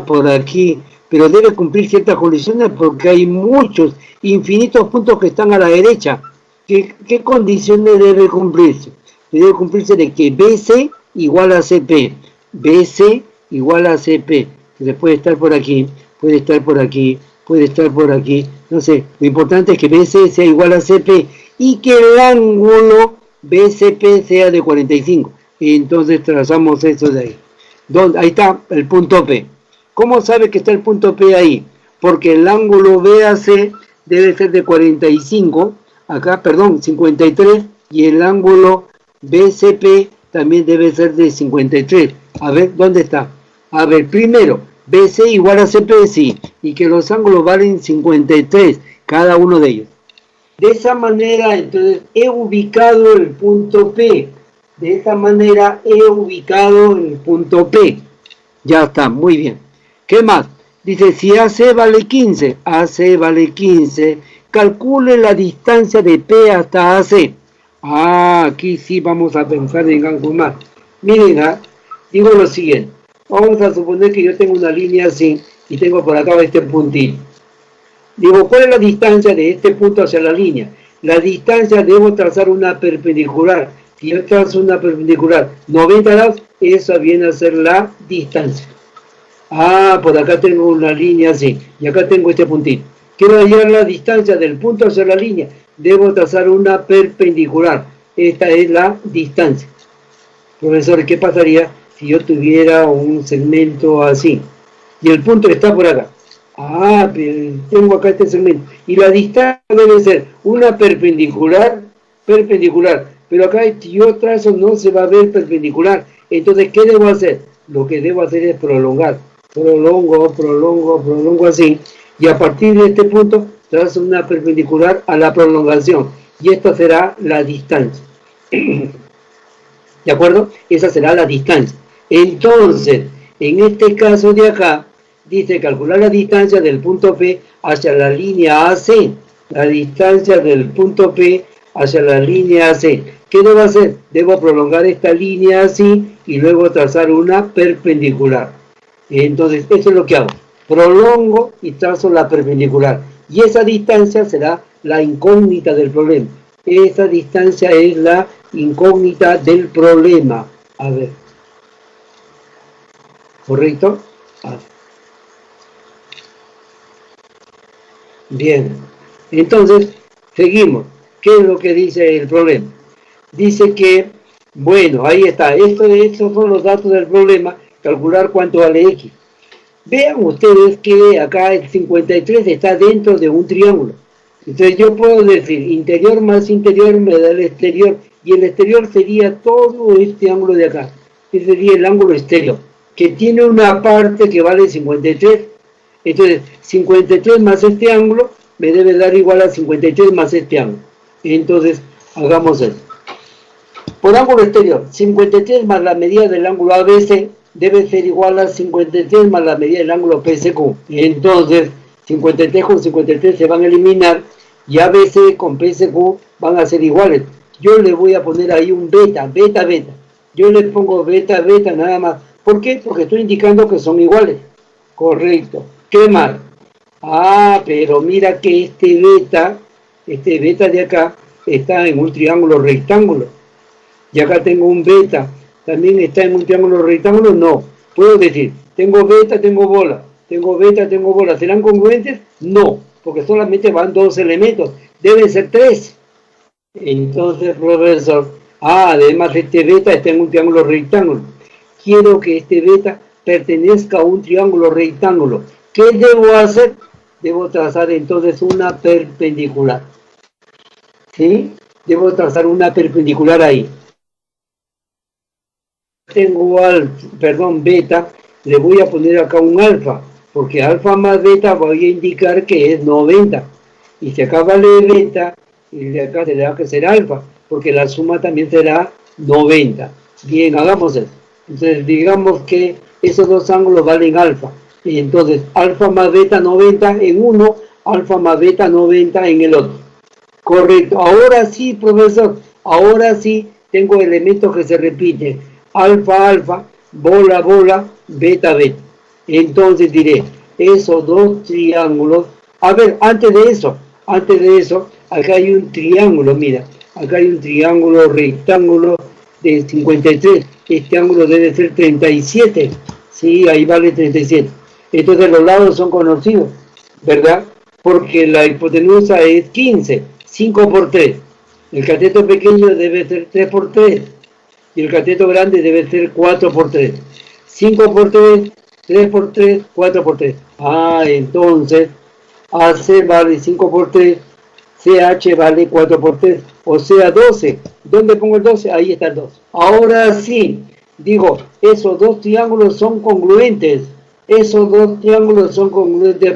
Por aquí. Pero debe cumplir ciertas condiciones porque hay muchos, infinitos puntos que están a la derecha. ¿Qué condiciones debe cumplirse? Debe cumplirse de que BC igual a CP. BC igual a CP. Entonces puede estar por aquí, puede estar por aquí, puede estar por aquí. No sé, lo importante es que BC sea igual a CP y que el ángulo BCP sea de 45. Y entonces trazamos eso de ahí. Ahí está el punto P. ¿Cómo sabe que está el punto P ahí? Porque el ángulo BAC debe ser de 45, acá, perdón, 53, y el ángulo BCP también debe ser de 53. A ver, ¿dónde está? A ver, primero, BC igual a CP, sí, y que los ángulos valen 53, cada uno de ellos. De esa manera, entonces, he ubicado el punto P. De esta manera, he ubicado el punto P. Ya está, muy bien. ¿Qué más? Dice, si AC vale 15, AC vale 15, calcule la distancia de P hasta AC. Aquí sí vamos a pensar en algo más. Miren, digo lo siguiente. Vamos a suponer que yo tengo una línea así y tengo por acá este puntito. Digo, ¿cuál es la distancia de este punto hacia la línea? La distancia, debo trazar una perpendicular. Si yo trazo una perpendicular 90 grados, esa viene a ser la distancia. Por acá tengo una línea así, y acá tengo este puntito. Quiero hallar la distancia del punto hacia la línea. Debo trazar una perpendicular. Esta es la distancia. Profesor, ¿qué pasaría si yo tuviera un segmento así? Y el punto está por acá. Pero tengo acá este segmento. Y la distancia debe ser una perpendicular. Pero acá si yo trazo no se va a ver perpendicular. Entonces, ¿qué debo hacer? Lo que debo hacer es prolongar. Prolongo así. Y a partir de este punto, trazo una perpendicular a la prolongación. Y esta será la distancia. ¿De acuerdo? Esa será la distancia. Entonces, en este caso de acá, dice calcular la distancia del punto P hacia la línea AC. La distancia del punto P hacia la línea AC. ¿Qué debo hacer? Debo prolongar esta línea así y luego trazar una perpendicular. Entonces, eso es lo que hago. Prolongo y trazo la perpendicular. Y esa distancia será la incógnita del problema. Esa distancia es la incógnita del problema. A ver. ¿Correcto? Bien. Entonces, Seguimos. ¿Qué es lo que dice el problema? Dice que, bueno, ahí está. Estos son los datos del problema. Calcular cuánto vale X. Vean ustedes que acá el 53 está dentro de un triángulo. Entonces yo puedo decir, interior más interior me da el exterior. Y el exterior sería todo este ángulo de acá. Ese sería el ángulo exterior, que tiene una parte que vale 53. Entonces, 53 más este ángulo me debe dar igual a 53 más este ángulo. Entonces, hagamos eso. Por ángulo exterior, 53 más la medida del ángulo ABC debe ser igual a 53 más la medida del ángulo PSQ. Entonces, 53 con 53 se van a eliminar y ABC con PSQ van a ser iguales. Yo le voy a poner ahí un beta. Yo le pongo beta nada más. ¿Por qué? Porque estoy indicando que son iguales. Correcto. ¿Qué más? Ah, pero mira que este beta de acá está en un triángulo rectángulo. Y acá tengo un beta. ¿También está en un triángulo rectángulo? No. Puedo decir, tengo beta, tengo bola. Tengo beta, tengo bola. ¿Serán congruentes? No, porque solamente van dos elementos. Deben ser tres. Entonces, profesor, además este beta está en un triángulo rectángulo. Quiero que este beta pertenezca a un triángulo rectángulo. ¿Qué debo hacer? Debo trazar entonces una perpendicular. ¿Sí? Debo trazar una perpendicular ahí. Tengo beta, le voy a poner acá un alfa, porque alfa más beta voy a indicar que es 90. Y si acá vale beta, y de acá tendrá que ser alfa, porque la suma también será 90. Bien, hagamos eso. Entonces, digamos que esos dos ángulos valen alfa. Y entonces, alfa más beta 90 en uno, alfa más beta 90 en el otro. Correcto. Ahora sí, profesor, ahora sí tengo elementos que se repiten. Alfa, bola, beta. Entonces diré, esos dos triángulos. A ver, antes de eso, acá hay un triángulo, mira, acá hay un triángulo rectángulo de 53, este ángulo debe ser 37, sí, ahí vale 37, entonces los lados son conocidos, ¿verdad? Porque la hipotenusa es 15, 5 por 3, el cateto pequeño debe ser 3 por 3, y el cateto grande debe ser 4 por 3, 5 por 3, 3 por 3, 4 por 3, entonces, AC vale 5 por 3, CH vale 4 por 3, o sea 12. ¿Dónde pongo el 12? Ahí está el 12. Ahora sí, digo, esos dos triángulos son congruentes.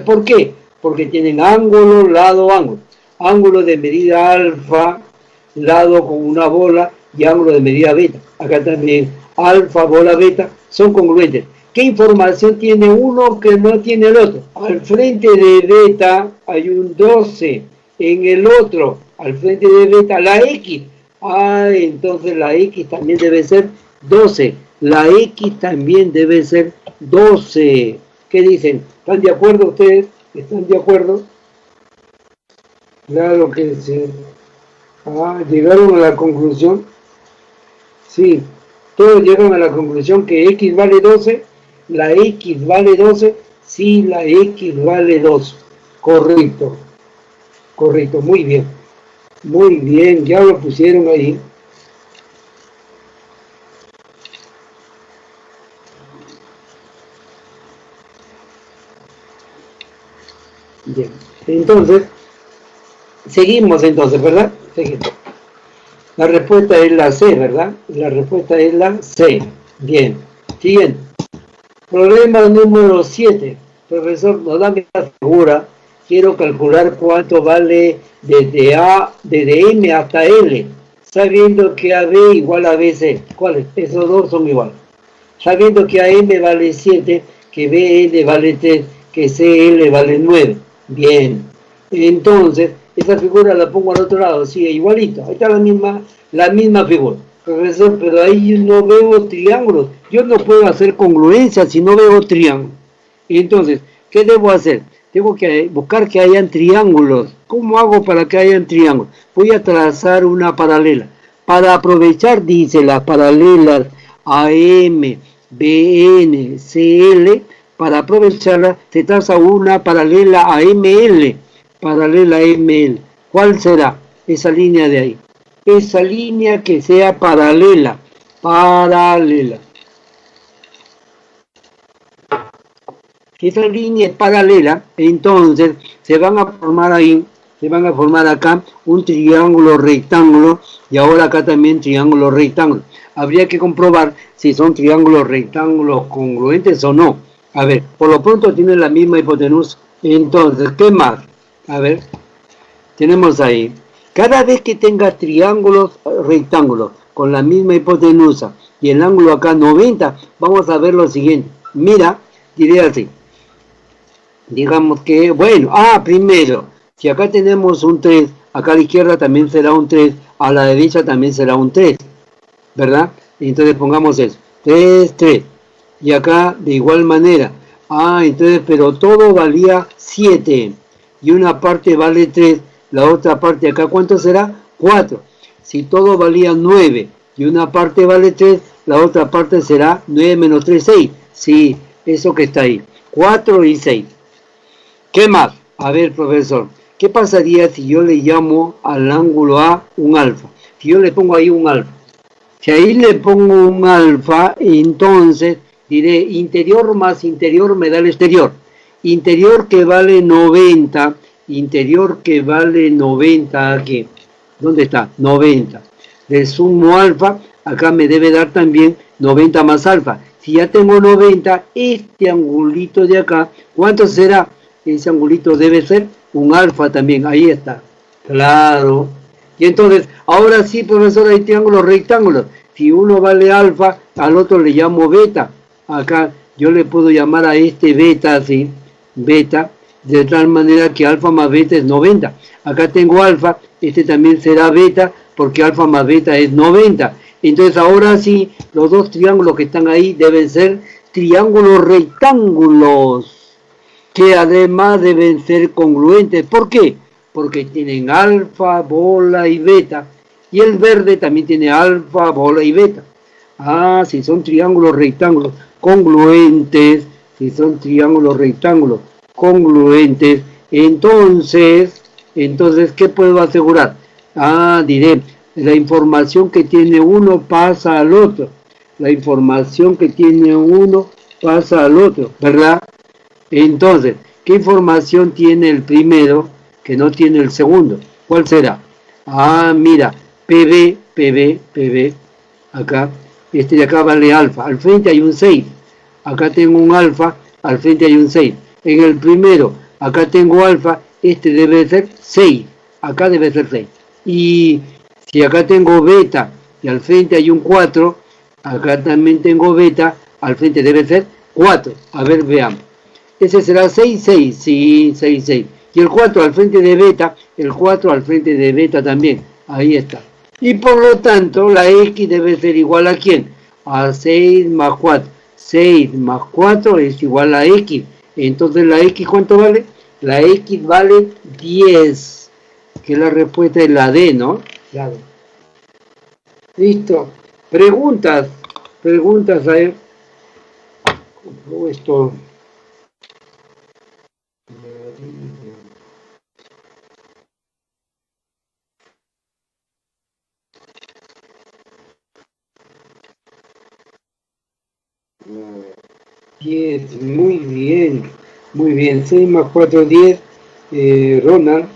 ¿Por qué? Porque tienen ángulo, lado, ángulo. Ángulo de medida alfa, lado con una bola, y ángulo de medida beta. Acá también alfa, bola, beta, son congruentes. ¿Qué información tiene uno que no tiene el otro? Al frente de beta hay un 12. En el otro, al frente de beta, la X. Entonces la X también debe ser 12. La X también debe ser 12. ¿Qué dicen? ¿Están de acuerdo ustedes? ¿Están de acuerdo? Claro que sí. ¿Llegaron a la conclusión? Sí. Todos llegan a la conclusión que X vale 12. La X vale 12. Sí, la X vale 12. Correcto. Correcto, muy bien, ya lo pusieron ahí. Bien, entonces, seguimos entonces, ¿verdad? Seguimos. La respuesta es la C, ¿verdad? La respuesta es la C. Bien, siguiente. Problema número 7. Profesor, nos da la figura. Quiero calcular cuánto vale desde M hasta L, sabiendo que AB igual a BC. ¿Cuáles? Esos dos son iguales. Sabiendo que AM vale 7, que BL vale 3, que CL vale 9. Bien. Entonces, esa figura la pongo al otro lado, sí, igualito. Ahí está la misma figura. Profesor, pero ahí no veo triángulos. Yo no puedo hacer congruencia si no veo triángulos. Entonces, ¿qué debo hacer? Tengo que buscar que hayan triángulos. ¿Cómo hago para que hayan triángulos? Voy a trazar una paralela. Para aprovechar, dice, las paralelas AM, BN, CL, para aprovecharla se traza una paralela a ML. Paralela a ML. ¿Cuál será esa línea de ahí? Esa línea que sea paralela. Paralela. Esa línea es paralela, entonces se van a formar ahí, se van a formar acá un triángulo rectángulo y ahora acá también triángulo rectángulo. Habría que comprobar si son triángulos rectángulos congruentes o no. A ver, por lo pronto tienen la misma hipotenusa. Entonces, ¿qué más? A ver, tenemos ahí. Cada vez que tenga triángulos rectángulos con la misma hipotenusa y el ángulo acá 90, vamos a ver lo siguiente. Mira, diré así. Digamos que, bueno, primero, si acá tenemos un 3, acá a la izquierda también será un 3, a la derecha también será un 3, ¿verdad? Entonces pongamos eso, 3, 3, y acá de igual manera, entonces, pero todo valía 7, y una parte vale 3, la otra parte acá, ¿cuánto será? 4, si todo valía 9, y una parte vale 3, la otra parte será 9 menos 3, 6, sí, eso que está ahí, 4 y 6. ¿Qué más? A ver, profesor, ¿qué pasaría si yo le llamo al ángulo A un alfa? Si yo le pongo ahí un alfa. Si ahí le pongo un alfa, entonces diré interior más interior me da el exterior. Interior que vale 90, interior que vale 90 aquí. ¿Dónde está? 90. Le sumo alfa, acá me debe dar también 90 más alfa. Si ya tengo 90, este angulito de acá, ¿cuánto será? Ese angulito debe ser un alfa también, ahí está, claro. Y entonces, ahora sí, profesor, hay triángulos rectángulos. Si uno vale alfa, al otro le llamo beta. Acá yo le puedo llamar a este beta, así, beta, de tal manera que alfa más beta es 90. Acá tengo alfa, este también será beta, porque alfa más beta es 90. Entonces, ahora sí, los dos triángulos que están ahí deben ser triángulos rectángulos, que además deben ser congruentes. ¿Por qué? Porque tienen alfa, bola y beta. Y el verde también tiene alfa, bola y beta. Si son triángulos rectángulos congruentes, si son triángulos rectángulos congruentes, entonces, ¿qué puedo asegurar? Diré, la información que tiene uno pasa al otro. La información que tiene uno pasa al otro, ¿verdad? Entonces, ¿qué información tiene el primero que no tiene el segundo? ¿Cuál será? Mira, PB, acá, este de acá vale alfa, al frente hay un 6, acá tengo un alfa, al frente hay un 6, en el primero, acá tengo alfa, este debe ser 6, acá debe ser 6, y si acá tengo beta, y al frente hay un 4, acá también tengo beta, al frente debe ser 4, a ver, veamos. Ese será 6, 6, sí, 6, 6. Y el 4 al frente de beta, el 4 al frente de beta también. Ahí está. Y por lo tanto, la X debe ser igual a ¿quién? A 6 más 4. 6 más 4 es igual a X. Entonces, ¿la X cuánto vale? La X vale 10. Que la respuesta es la D, ¿no? Claro. Listo. Preguntas. Preguntas, a ver. Esto... Diez, muy bien, 6 más 4, 10, Ronald.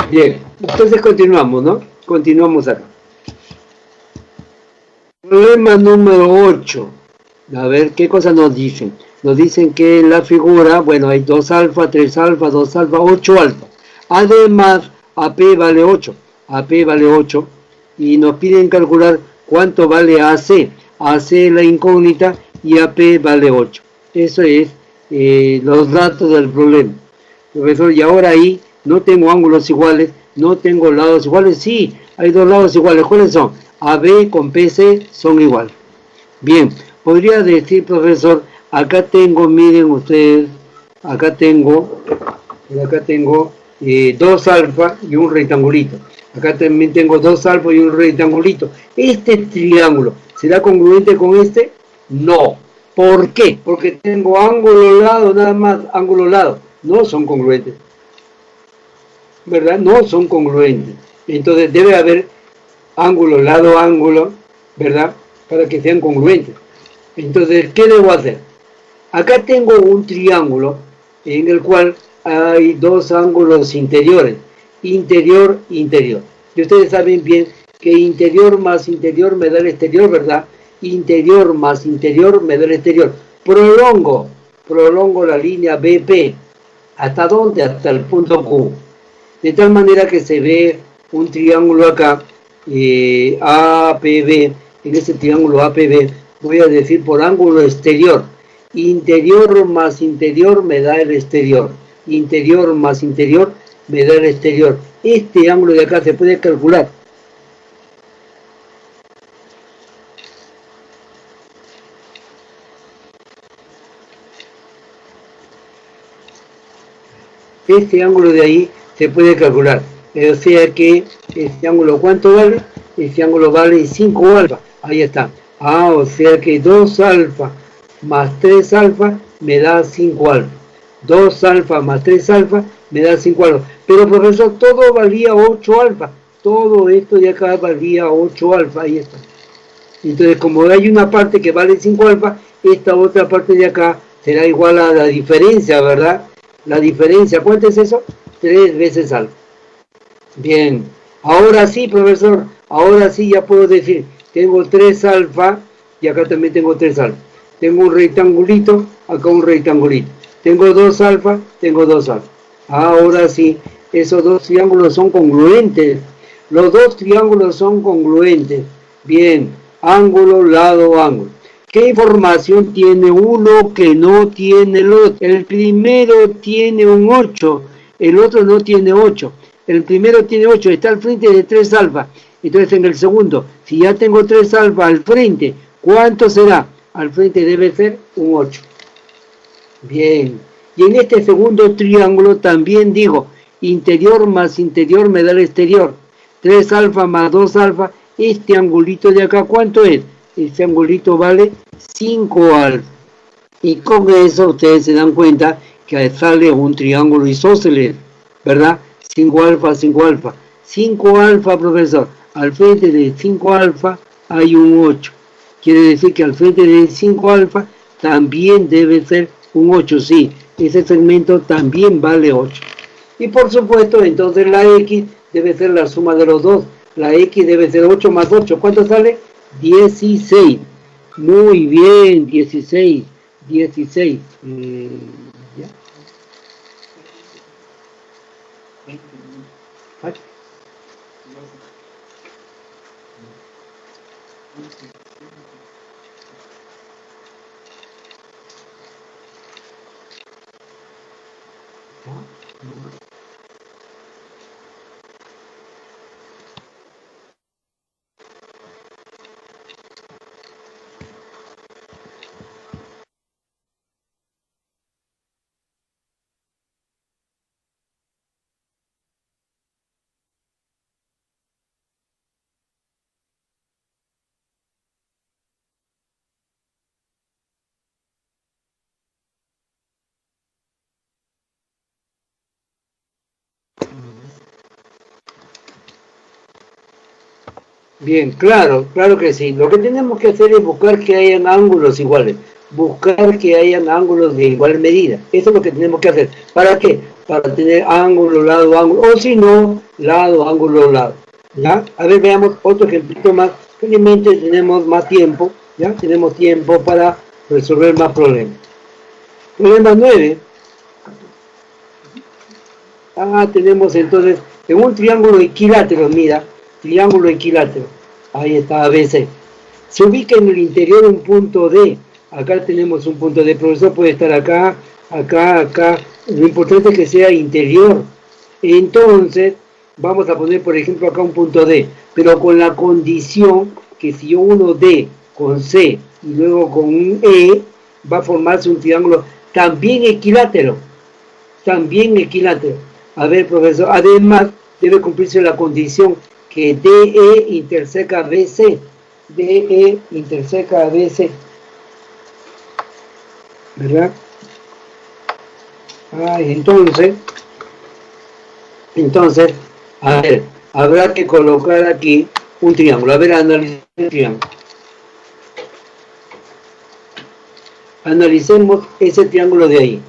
Bien, entonces continuamos, ¿no? Continuamos acá. Problema número 8. A ver, ¿qué cosa nos dicen? Nos dicen que en la figura, bueno, hay 2 alfa, 3 alfa, 2 alfa, 8 alfa. Además, AP vale 8. AP vale 8. Y nos piden calcular cuánto vale AC. AC es la incógnita y AP vale 8. Eso es los datos del problema. Profesor, y ahora ahí no tengo ángulos iguales, no tengo lados iguales. Sí, hay dos lados iguales. ¿Cuáles son? AB con PC son iguales. Bien, podría decir, profesor, acá tengo, miren ustedes, acá tengo 2 alfa y un rectangulito. Acá también tengo 2 alfa y un rectangulito. ¿Este triángulo será congruente con este? No. ¿Por qué? Porque tengo ángulo lado, nada más, ángulo lado. No son congruentes. ¿Verdad? No son congruentes. Entonces debe haber ángulo, lado, ángulo, ¿verdad? Para que sean congruentes. Entonces, ¿qué debo hacer? Acá tengo un triángulo en el cual hay 2 ángulos interiores. Interior, interior. Y ustedes saben bien que interior más interior me da el exterior, ¿verdad? Interior más interior me da el exterior. Prolongo la línea BP. ¿Hasta dónde? Hasta el punto Q. De tal manera que se ve un triángulo acá, APB. En ese triángulo APB voy a decir por ángulo exterior. Interior más interior me da el exterior. Interior más interior me da el exterior. Este ángulo de acá se puede calcular. Este ángulo de ahí se puede calcular. O sea que este ángulo, ¿cuánto vale? Este ángulo vale 5 alfa. Ahí está. O sea que 2 alfa más 3 alfa me da 5 alfa. 2 alfa más 3 alfa me da 5 alfa. Pero profesor, todo valía 8 alfa. Todo esto de acá valía 8 alfa. Ahí está. Entonces, como hay una parte que vale 5 alfa, esta otra parte de acá será igual a la diferencia, ¿verdad? La diferencia, ¿cuánto es eso? 3 veces alfa. Bien. Ahora sí, profesor. Ahora sí ya puedo decir, tengo 3 alfa y acá también tengo 3 alfa. Tengo un rectangulito, acá un rectangulito. Tengo 2 alfa, tengo 2 alfa. Ahora sí, esos 2 triángulos son congruentes. Los 2 triángulos son congruentes. Bien, ángulo, lado, ángulo. ¿Qué información tiene uno que no tiene el otro? El primero tiene un 8, el otro no tiene 8. El primero tiene 8, está al frente de 3 alfa. Entonces en el segundo, si ya tengo 3 alfa al frente, ¿cuánto será? Al frente debe ser un 8. Bien. Y en este segundo triángulo también digo, interior más interior me da el exterior. 3 alfa más 2 alfa, este angulito de acá, ¿cuánto es? Este angulito vale 5 alfa. Y con eso ustedes se dan cuenta que sale un triángulo isósceles, ¿verdad? 5 alfa, 5 alfa. 5 alfa, profesor. Al frente de 5 alfa hay un 8. Quiere decir que al frente de 5 alfa también debe ser un 8, sí. Ese segmento también vale 8. Y por supuesto, entonces la X debe ser la suma de los dos. La X debe ser 8 más 8. ¿Cuánto sale? 16. Muy bien, 16. 16. ¿Ya? Bien, claro, claro que sí. Lo que tenemos que hacer es buscar que hayan ángulos iguales. Buscar que hayan ángulos de igual medida. Eso es lo que tenemos que hacer. ¿Para qué? Para tener ángulo, lado, ángulo. O si no, lado, ángulo, lado. ¿Ya? A ver, veamos otro ejemplito más. Felizmente tenemos más tiempo. ¿Ya? Tenemos tiempo para resolver más problemas. Problema 9. Tenemos entonces en un triángulo equilátero, mira. Triángulo equilátero. Ahí está ABC. Se ubica en el interior un punto D. acá tenemos un punto D, profesor, puede estar acá, acá, acá, lo importante es que sea interior. Entonces, vamos a poner, por ejemplo, acá un punto D, pero con la condición que si yo uno D con C y luego con un E, va a formarse un triángulo también equilátero. También equilátero. A ver, profesor, además debe cumplirse la condición que DE interseca BC. DE interseca BC. ¿Verdad? Entonces, a ver, habrá que colocar aquí un triángulo. A ver, analicemos el triángulo. Analicemos ese triángulo de ahí.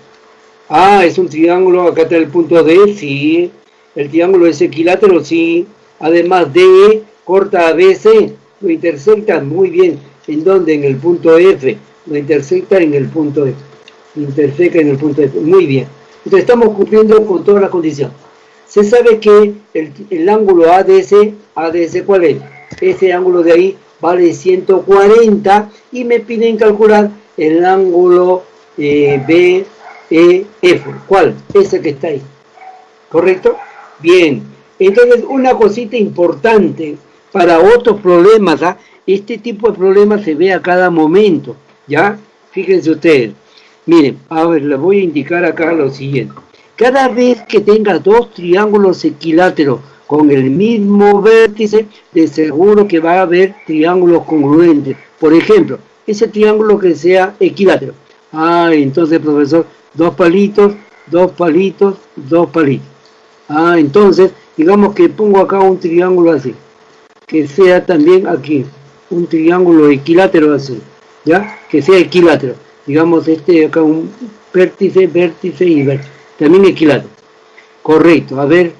Es un triángulo, acá está el punto D, sí. El triángulo es equilátero, sí. Además, DE corta a BC, lo intersecta, muy bien. ¿En dónde? En el punto F. Lo intersecta en el punto F. Interseca en el punto F, muy bien. Entonces estamos cumpliendo con todas las condiciones. Se sabe que el ángulo ADS, ¿cuál es? Ese ángulo de ahí vale 140 y me piden calcular el ángulo BEF. ¿Cuál? Ese que está ahí. ¿Correcto? Bien. Entonces, una cosita importante para otros problemas, este tipo de problemas se ve a cada momento, ¿ya? Fíjense ustedes. Miren, a ver, les voy a indicar acá lo siguiente. Cada vez que tenga dos triángulos equiláteros con el mismo vértice, de seguro que va a haber triángulos congruentes. Por ejemplo, ese triángulo que sea equilátero. Entonces, profesor, dos palitos, dos palitos, dos palitos. Entonces, digamos que pongo acá un triángulo así, que sea también aquí, un triángulo equilátero así, ¿ya? Que sea equilátero. Digamos acá un vértice, vértice y vértice. También equilátero. Correcto. A ver,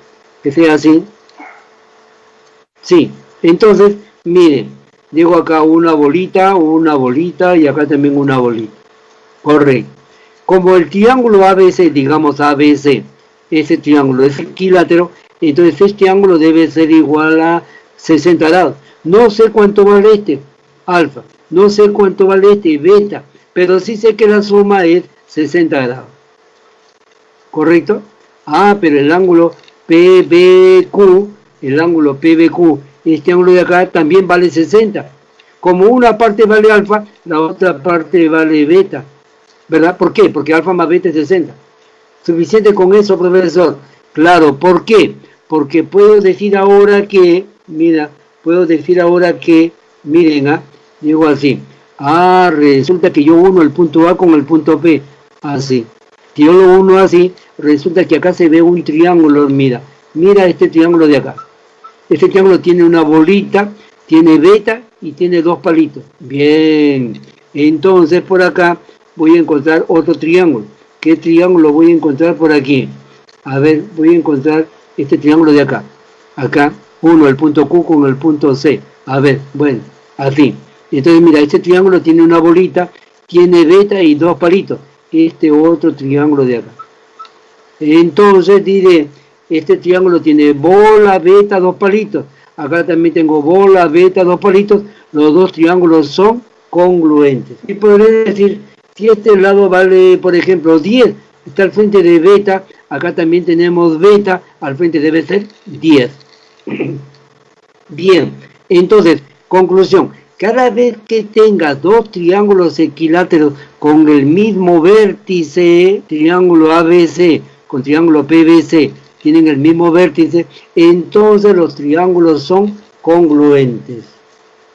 que sea así. Sí. Entonces, miren, llego acá una bolita y acá también una bolita. Correcto. Como el triángulo ABC, digamos ABC, ese triángulo es equilátero, entonces este ángulo debe ser igual a 60 grados. No sé cuánto vale este, alfa. No sé cuánto vale este, beta. Pero sí sé que la suma es 60 grados. ¿Correcto? Pero el ángulo PBQ, este ángulo de acá también vale 60. Como una parte vale alfa, la otra parte vale beta. ¿Verdad? ¿Por qué? Porque alfa más beta es 60. ¿Suficiente con eso, profesor? Claro, ¿por qué? Porque puedo decir ahora que, miren, digo así. Resulta que yo uno el punto A con el punto P, así. Si yo lo uno así, resulta que acá se ve un triángulo, mira este triángulo de acá. Este triángulo tiene una bolita, tiene beta y tiene dos palitos. Bien, entonces por acá voy a encontrar otro triángulo. ¿Qué triángulo voy a encontrar por aquí? A ver, voy a encontrar este triángulo de acá. Acá, el punto Q con el punto C. A ver, bueno, así. Entonces, mira, este triángulo tiene una bolita, tiene beta y dos palitos. Este otro triángulo de acá. Entonces, diré, este triángulo tiene bola, beta, dos palitos. Acá también tengo bola, beta, dos palitos. Los dos triángulos son congruentes. Y podré decir, si este lado vale, por ejemplo, 10, está al frente de beta, acá también tenemos beta, al frente debe ser 10. Bien, entonces, conclusión. Cada vez que tenga dos triángulos equiláteros con el mismo vértice, triángulo ABC con triángulo PBC, tienen el mismo vértice, entonces los triángulos son congruentes.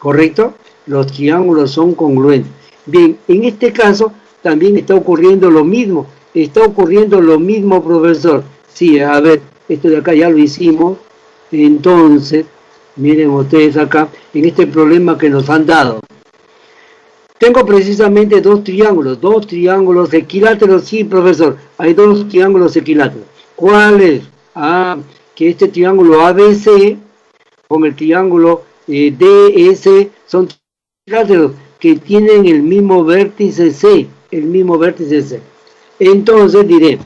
¿Correcto? Los triángulos son congruentes. Bien, en este caso también está ocurriendo lo mismo. Está ocurriendo lo mismo, profesor. Sí, a ver, esto de acá ya lo hicimos. Entonces, miren ustedes acá, en este problema que nos han dado. Tengo precisamente dos triángulos equiláteros. Sí, profesor, hay dos triángulos equiláteros. ¿Cuáles? Que este triángulo ABC con el triángulo DS son equiláteros que tienen el mismo vértice C. Entonces diré,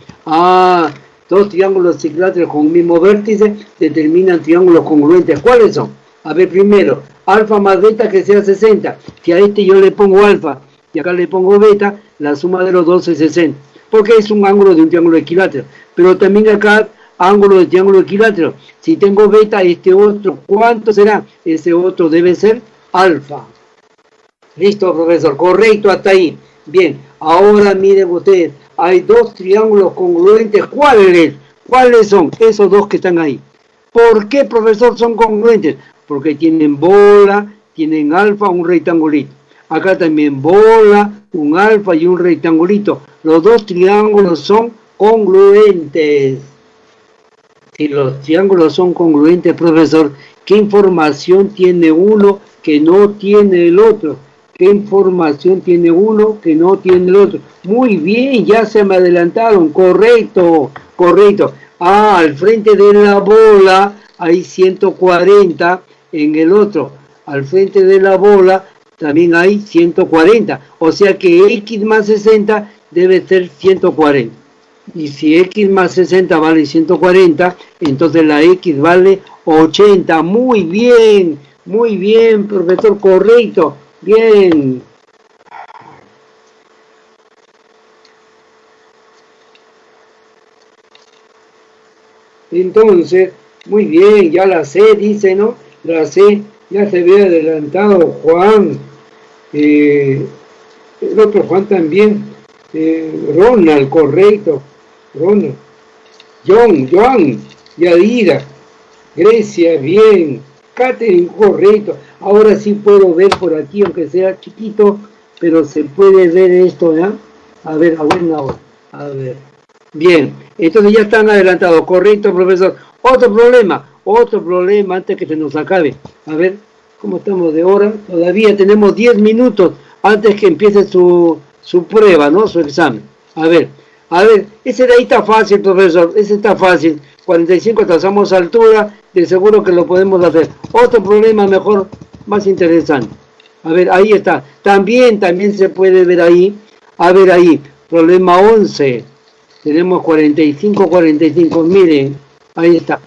dos triángulos equiláteros con el mismo vértice determinan triángulos congruentes. ¿Cuáles son? A ver, primero, alfa más beta que sea 60. Si a este yo le pongo alfa y acá le pongo beta, la suma de los dos es 60, porque es un ángulo de un triángulo equilátero. Pero también acá, ángulo de triángulo equilátero, si tengo beta, este otro, ¿cuánto será? Ese otro debe ser alfa. Listo, profesor, correcto hasta ahí. Bien, ahora miren ustedes, hay dos triángulos congruentes. ¿Cuáles son? Esos dos que están ahí. ¿Por qué, profesor, son congruentes? Porque tienen bola, tienen alfa, un rectangulito. Acá también bola, un alfa y un rectangulito. Los dos triángulos son congruentes. Si los triángulos son congruentes, profesor, ¿qué información tiene uno que no tiene el otro? ¿Qué información tiene uno que no tiene el otro? Muy bien, ya se me adelantaron. Correcto, correcto. Ah, al frente de la bola hay 140 en el otro. Al frente de la bola también hay 140. O sea que x más 60 debe ser 140. Y si x más 60 vale 140, entonces la x vale 80. Muy bien, profesor, correcto. Bien. Entonces, muy bien, ya la sé, dice, ¿no? La sé, ya se ve adelantado Juan. El otro Juan también. Ronald, correcto. Ronald. Joan, Yadira. Grecia, bien. Catherine, correcto. Ahora sí puedo ver por aquí, aunque sea chiquito, pero se puede ver esto, ¿ya? A ver ahora. A ver. Bien, entonces ya están adelantados. Correcto, profesor. Otro problema antes que se nos acabe. A ver, ¿cómo estamos de hora? Todavía tenemos 10 minutos antes que empiece su prueba, ¿no? Su examen. A ver, ese de ahí está fácil, profesor. Ese está fácil. 45 trazamos altura, de seguro que lo podemos hacer. Otro problema mejor, más interesante. A ver, ahí está. También se puede ver ahí. A ver ahí, problema 11. Tenemos 45, miren, ahí está.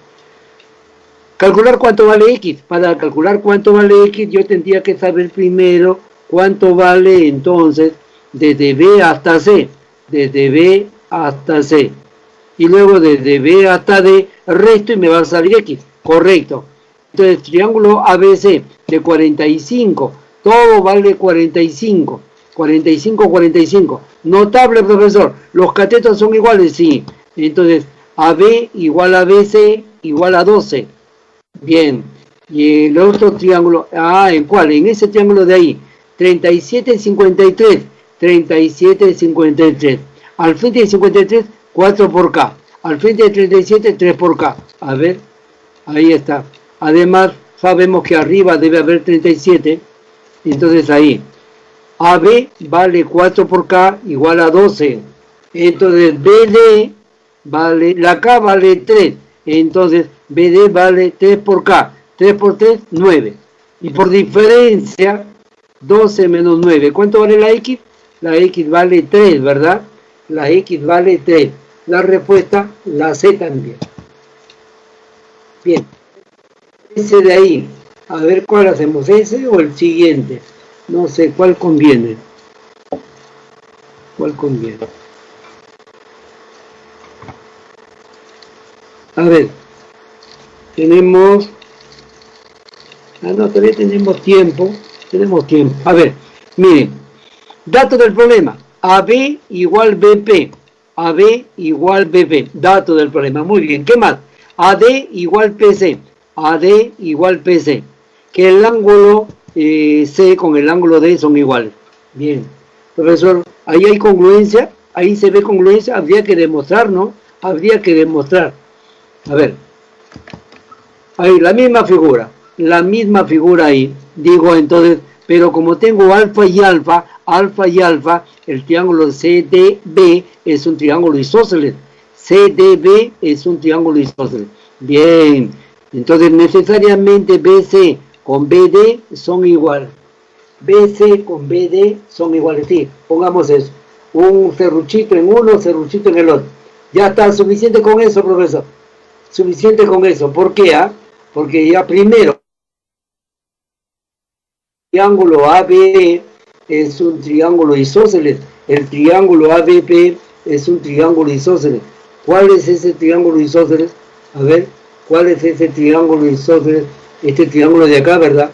Calcular cuánto vale x. Para calcular cuánto vale x, yo tendría que saber primero cuánto vale entonces desde B hasta C. Desde B hasta C. Y luego desde B hasta D, resto y me va a salir x. Correcto. Entonces, triángulo ABC de 45. Todo vale 45. 45. Notable, profesor. ¿Los catetos son iguales? Sí. Entonces, AB igual a BC igual a 12. Bien. Y el otro triángulo, ¿en cuál? En ese triángulo de ahí. 37,53. 37,53. Al frente de 53, 4 por K. Al frente de 37, 3 por K. A ver, ahí está. Además, sabemos que arriba debe haber 37. Entonces ahí. AB vale 4 por K igual a 12. Entonces BD vale, la K vale 3. Entonces BD vale 3 por K. 3 por 3, 9. Y por diferencia, 12 menos 9. ¿Cuánto vale la X? La X vale 3, ¿verdad? La X vale 3. La respuesta, la C también. Bien. Ese de ahí. A ver cuál hacemos, ese o el siguiente. No sé cuál conviene. ¿Cuál conviene? A ver. Tenemos... todavía tenemos tiempo. A ver, miren. Dato del problema. AB igual BP. AB igual BP. Dato del problema. Muy bien. ¿Qué más? AD igual PC. AD igual PC. Que el ángulo C con el ángulo D son iguales. Bien. Profesor, ahí hay congruencia. Ahí se ve congruencia. Habría que demostrar, ¿no? Habría que demostrar. A ver. Ahí, la misma figura. La misma figura ahí. Digo entonces, pero como tengo alfa y alfa, el triángulo CDB es un triángulo isósceles. CDB es un triángulo isósceles. Bien. Entonces necesariamente BC con BD son iguales. BC con BD son iguales. Sí, pongamos eso. Un serruchito en uno, serruchito en el otro. Ya está, suficiente con eso, profesor. Suficiente con eso. ¿Por qué? Porque ya primero, triángulo ABE es un triángulo isósceles. El triángulo ABP es un triángulo isósceles. ¿Cuál es ese triángulo isósceles? A ver, ¿cuál es ese triángulo isósceles? Este triángulo de acá, ¿verdad?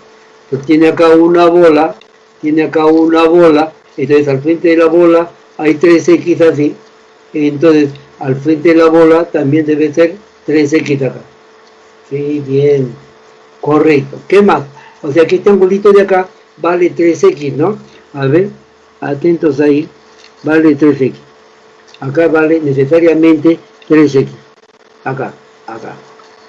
Pues tiene acá una bola, entonces al frente de la bola hay 3x así, entonces al frente de la bola también debe ser 3x acá. Sí, bien, correcto. ¿Qué más? O sea que este angulito de acá vale 3x, ¿no? A ver, atentos ahí, vale 3x. Acá vale necesariamente 3x. Acá,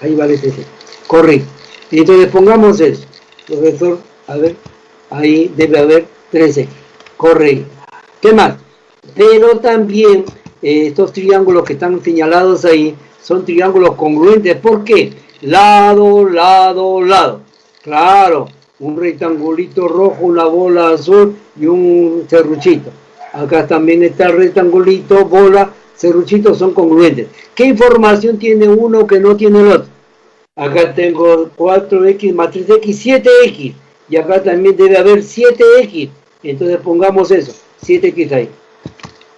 ahí vale 3x. Correcto. Entonces pongamos eso, profesor, a ver, ahí debe haber 3x. Correcto. ¿Qué más? Pero también estos triángulos que están señalados ahí son triángulos congruentes. ¿Por qué? Lado, lado, lado. Claro, un rectangulito rojo, una bola azul y un serruchito. Acá también está el rectangulito, bola, serruchito, son congruentes. ¿Qué información tiene uno que no tiene el otro? Acá tengo 4x más 3x, 7x. Y acá también debe haber 7x. Entonces pongamos eso, 7x ahí.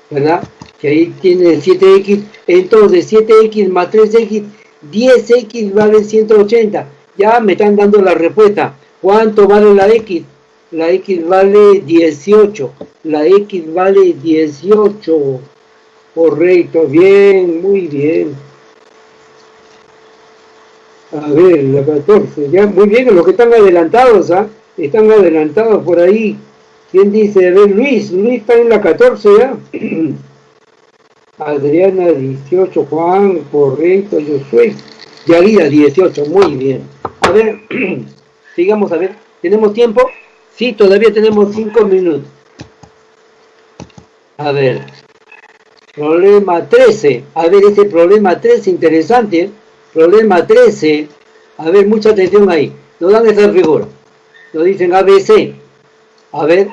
¿Verdad? Que ahí tiene 7x. Entonces 7x más 3x, 10x vale 180. Ya me están dando la respuesta. ¿Cuánto vale la x? La x vale 18. La x vale 18. Correcto, bien, muy bien. A ver, la 14. Ya, muy bien, los que están adelantados, ¿ah? Están adelantados por ahí. ¿Quién dice? A ver, Luis está en la 14 ya. Adriana 18, Juan, correcto, yo soy. Yarida 18, muy bien. A ver, sigamos a ver. ¿Tenemos tiempo? Sí, todavía tenemos 5 minutos. A ver. Problema 13. A ver, ese problema 13, interesante. Problema 13. A ver, mucha atención ahí. Nos dan esa figura. Nos dicen ABC. A ver,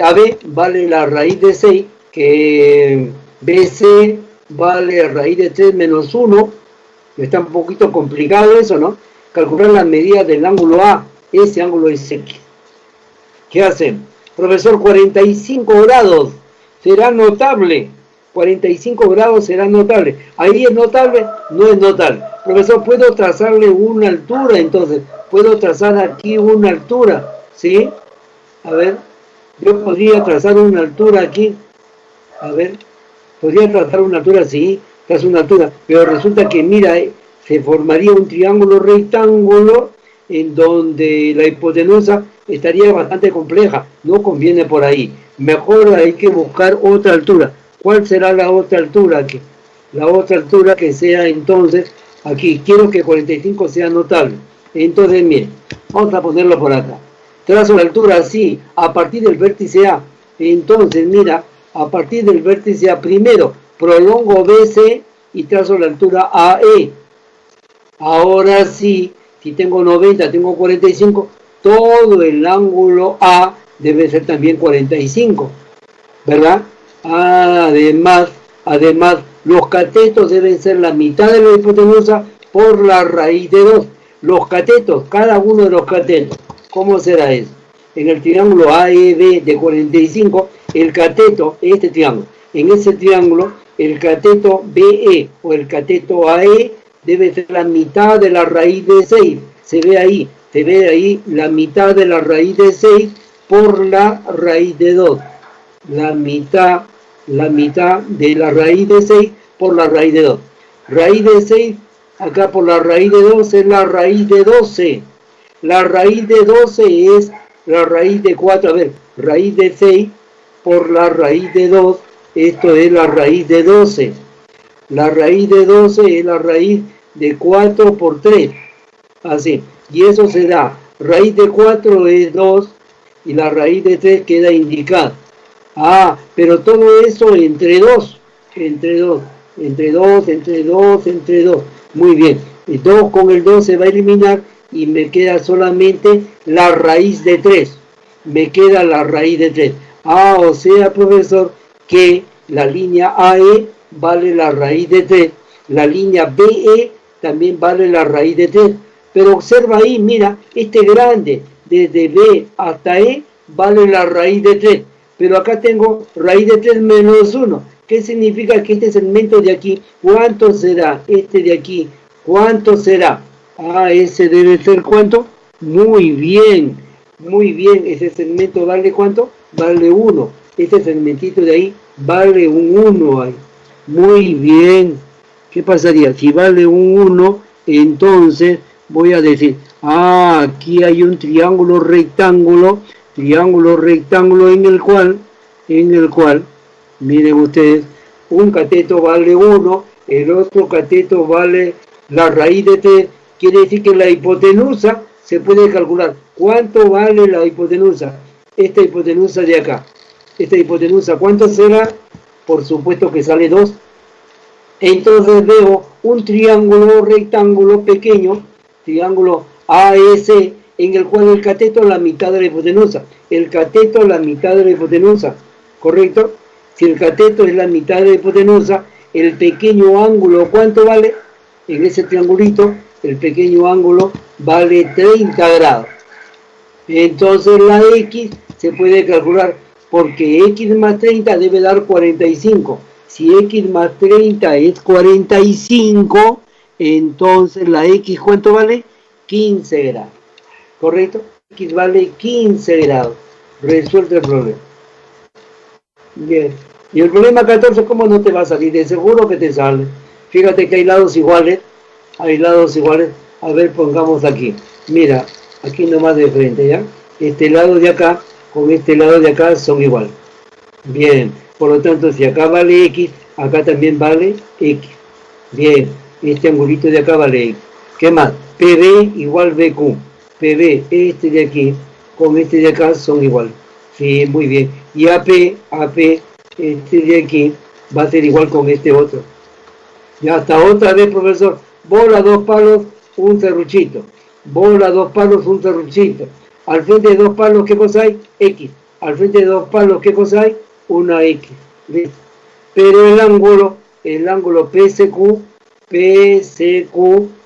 AB vale la raíz de 6, que BC vale raíz de 3 menos 1. Está un poquito complicado eso, ¿no? Calcular las medidas del ángulo A. Ese ángulo es X. ¿Qué hacen? Profesor, 45 grados. Será notable. 45 grados será notable. ¿Ahí es notable? No es notable. Profesor, ¿puedo trazarle una altura entonces? ¿Puedo trazar aquí una altura? ¿Sí? A ver, yo podría trazar una altura aquí. A ver, podría trazar una altura, sí, trazo una altura. Pero resulta que, mira, se formaría un triángulo rectángulo en donde la hipotenusa estaría bastante compleja. No conviene por ahí. Mejor hay que buscar otra altura. ¿Cuál será la otra altura aquí? La otra altura que sea entonces aquí. Quiero que 45 sea notable. Entonces, miren, vamos a ponerlo por acá. Trazo la altura así, a partir del vértice A. Entonces, mira, a partir del vértice A, primero prolongo BC y trazo la altura AE. Ahora sí, si tengo 90, tengo 45, todo el ángulo A debe ser también 45, ¿verdad? Además, los catetos deben ser la mitad de la hipotenusa por la raíz de 2. Los catetos, cada uno de los catetos, ¿cómo será eso? En el triángulo AEB de 45, el cateto, este triángulo, en ese triángulo, el cateto BE o el cateto AE debe ser la mitad de la raíz de 6. Se ve ahí la mitad de la raíz de 6 por la raíz de 2. La mitad de la raíz de 6 por la raíz de 2. Raíz de 6, acá por la raíz de 2 es la raíz de 12. La raíz de 12 es la raíz de 4. A ver, raíz de 6 por la raíz de 2, esto es la raíz de 12. La raíz de 12 es la raíz de 4 por 3. Así. Y eso será, raíz de 4 es 2 y la raíz de 3 queda indicada. Ah, pero todo eso entre 2. Muy bien. Y 2 con el 2 se va a eliminar y me queda solamente la raíz de 3. Me queda la raíz de 3. Ah, o sea, profesor, que la línea AE vale la raíz de 3. La línea BE también vale la raíz de 3. Pero observa ahí, mira, este grande, desde B hasta E, vale la raíz de 3. Pero acá tengo raíz de 3 menos 1. ¿Qué significa que este segmento de aquí, cuánto será? Este de aquí, ¿cuánto será? Ah, ese debe ser ¿cuánto? Muy bien, ese segmento vale ¿cuánto? Vale 1. Este segmentito de ahí vale un 1 ahí. Muy bien. ¿Qué pasaría? Si vale un 1, entonces voy a decir, aquí hay un triángulo rectángulo en el cual, miren ustedes, un cateto vale 1, el otro cateto vale la raíz de 3, quiere decir que la hipotenusa se puede calcular. ¿Cuánto vale la hipotenusa? Esta hipotenusa de acá. Esta hipotenusa, ¿cuánto será? Por supuesto que sale 2. Entonces veo un triángulo rectángulo pequeño, triángulo AS, en el cual el cateto es la mitad de la hipotenusa. El cateto es la mitad de la hipotenusa, ¿correcto? Si el cateto es la mitad de la hipotenusa, el pequeño ángulo, ¿cuánto vale? En ese triangulito, el pequeño ángulo vale 30 grados. Entonces la X se puede calcular porque X más 30 debe dar 45. Si X más 30 es 45, entonces la X, ¿cuánto vale? 15 grados. ¿Correcto? X vale 15 grados. Resuelve el problema. Bien. Y el problema 14, ¿cómo no te va a salir? De seguro que te sale. Fíjate que hay lados iguales. Hay lados iguales. A ver, pongamos aquí. Mira, aquí nomás de frente, ¿ya? Este lado de acá con este lado de acá son iguales. Bien. Por lo tanto, si acá vale X, acá también vale X. Bien. Este angulito de acá vale X. ¿Qué más? PB igual BQ. PB, este de aquí, con este de acá son iguales. Sí, muy bien. Y AP, este de aquí, va a ser igual con este otro. Ya hasta otra vez, profesor. Bola, 2 palos, un serruchito. Bola, 2 palos, un serruchito. Al frente de 2 palos, ¿qué cosa hay? X. Al frente de 2 palos, ¿qué cosa hay? Una X. ¿Listo? Pero el ángulo PCQ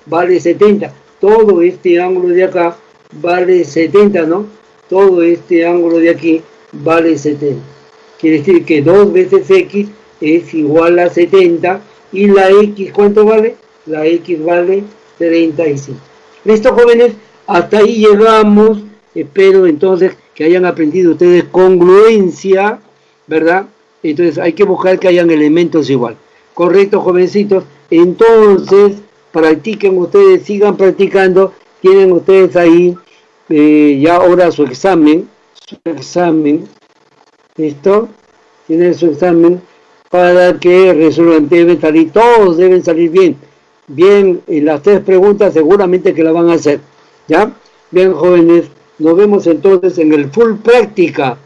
vale 70. Todo este ángulo de acá vale 70, ¿no? Todo este ángulo de aquí vale 70. Quiere decir que 2 veces X es igual a 70. ¿Y la X cuánto vale? La X vale 35. ¿Listo, jóvenes? Hasta ahí llegamos. Espero entonces que hayan aprendido ustedes congruencia, ¿verdad? Entonces hay que buscar que hayan elementos igual. ¿Correcto, jovencitos? Entonces, practiquen ustedes, sigan practicando. Tienen ustedes ahí ya ahora su examen. ¿Listo? Tienen su examen para que resuelvan. Todos deben salir bien. Bien, las 3 preguntas seguramente que la van a hacer. ¿Ya? Bien, jóvenes, nos vemos entonces en el full práctica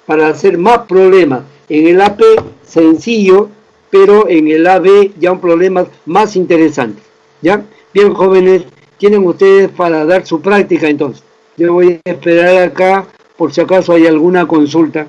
para hacer más problemas. En el AP, sencillo, pero en el AB ya un problema más interesante. ¿Ya? Bien, jóvenes, tienen ustedes para dar su práctica entonces. Yo voy a esperar acá por si acaso hay alguna consulta.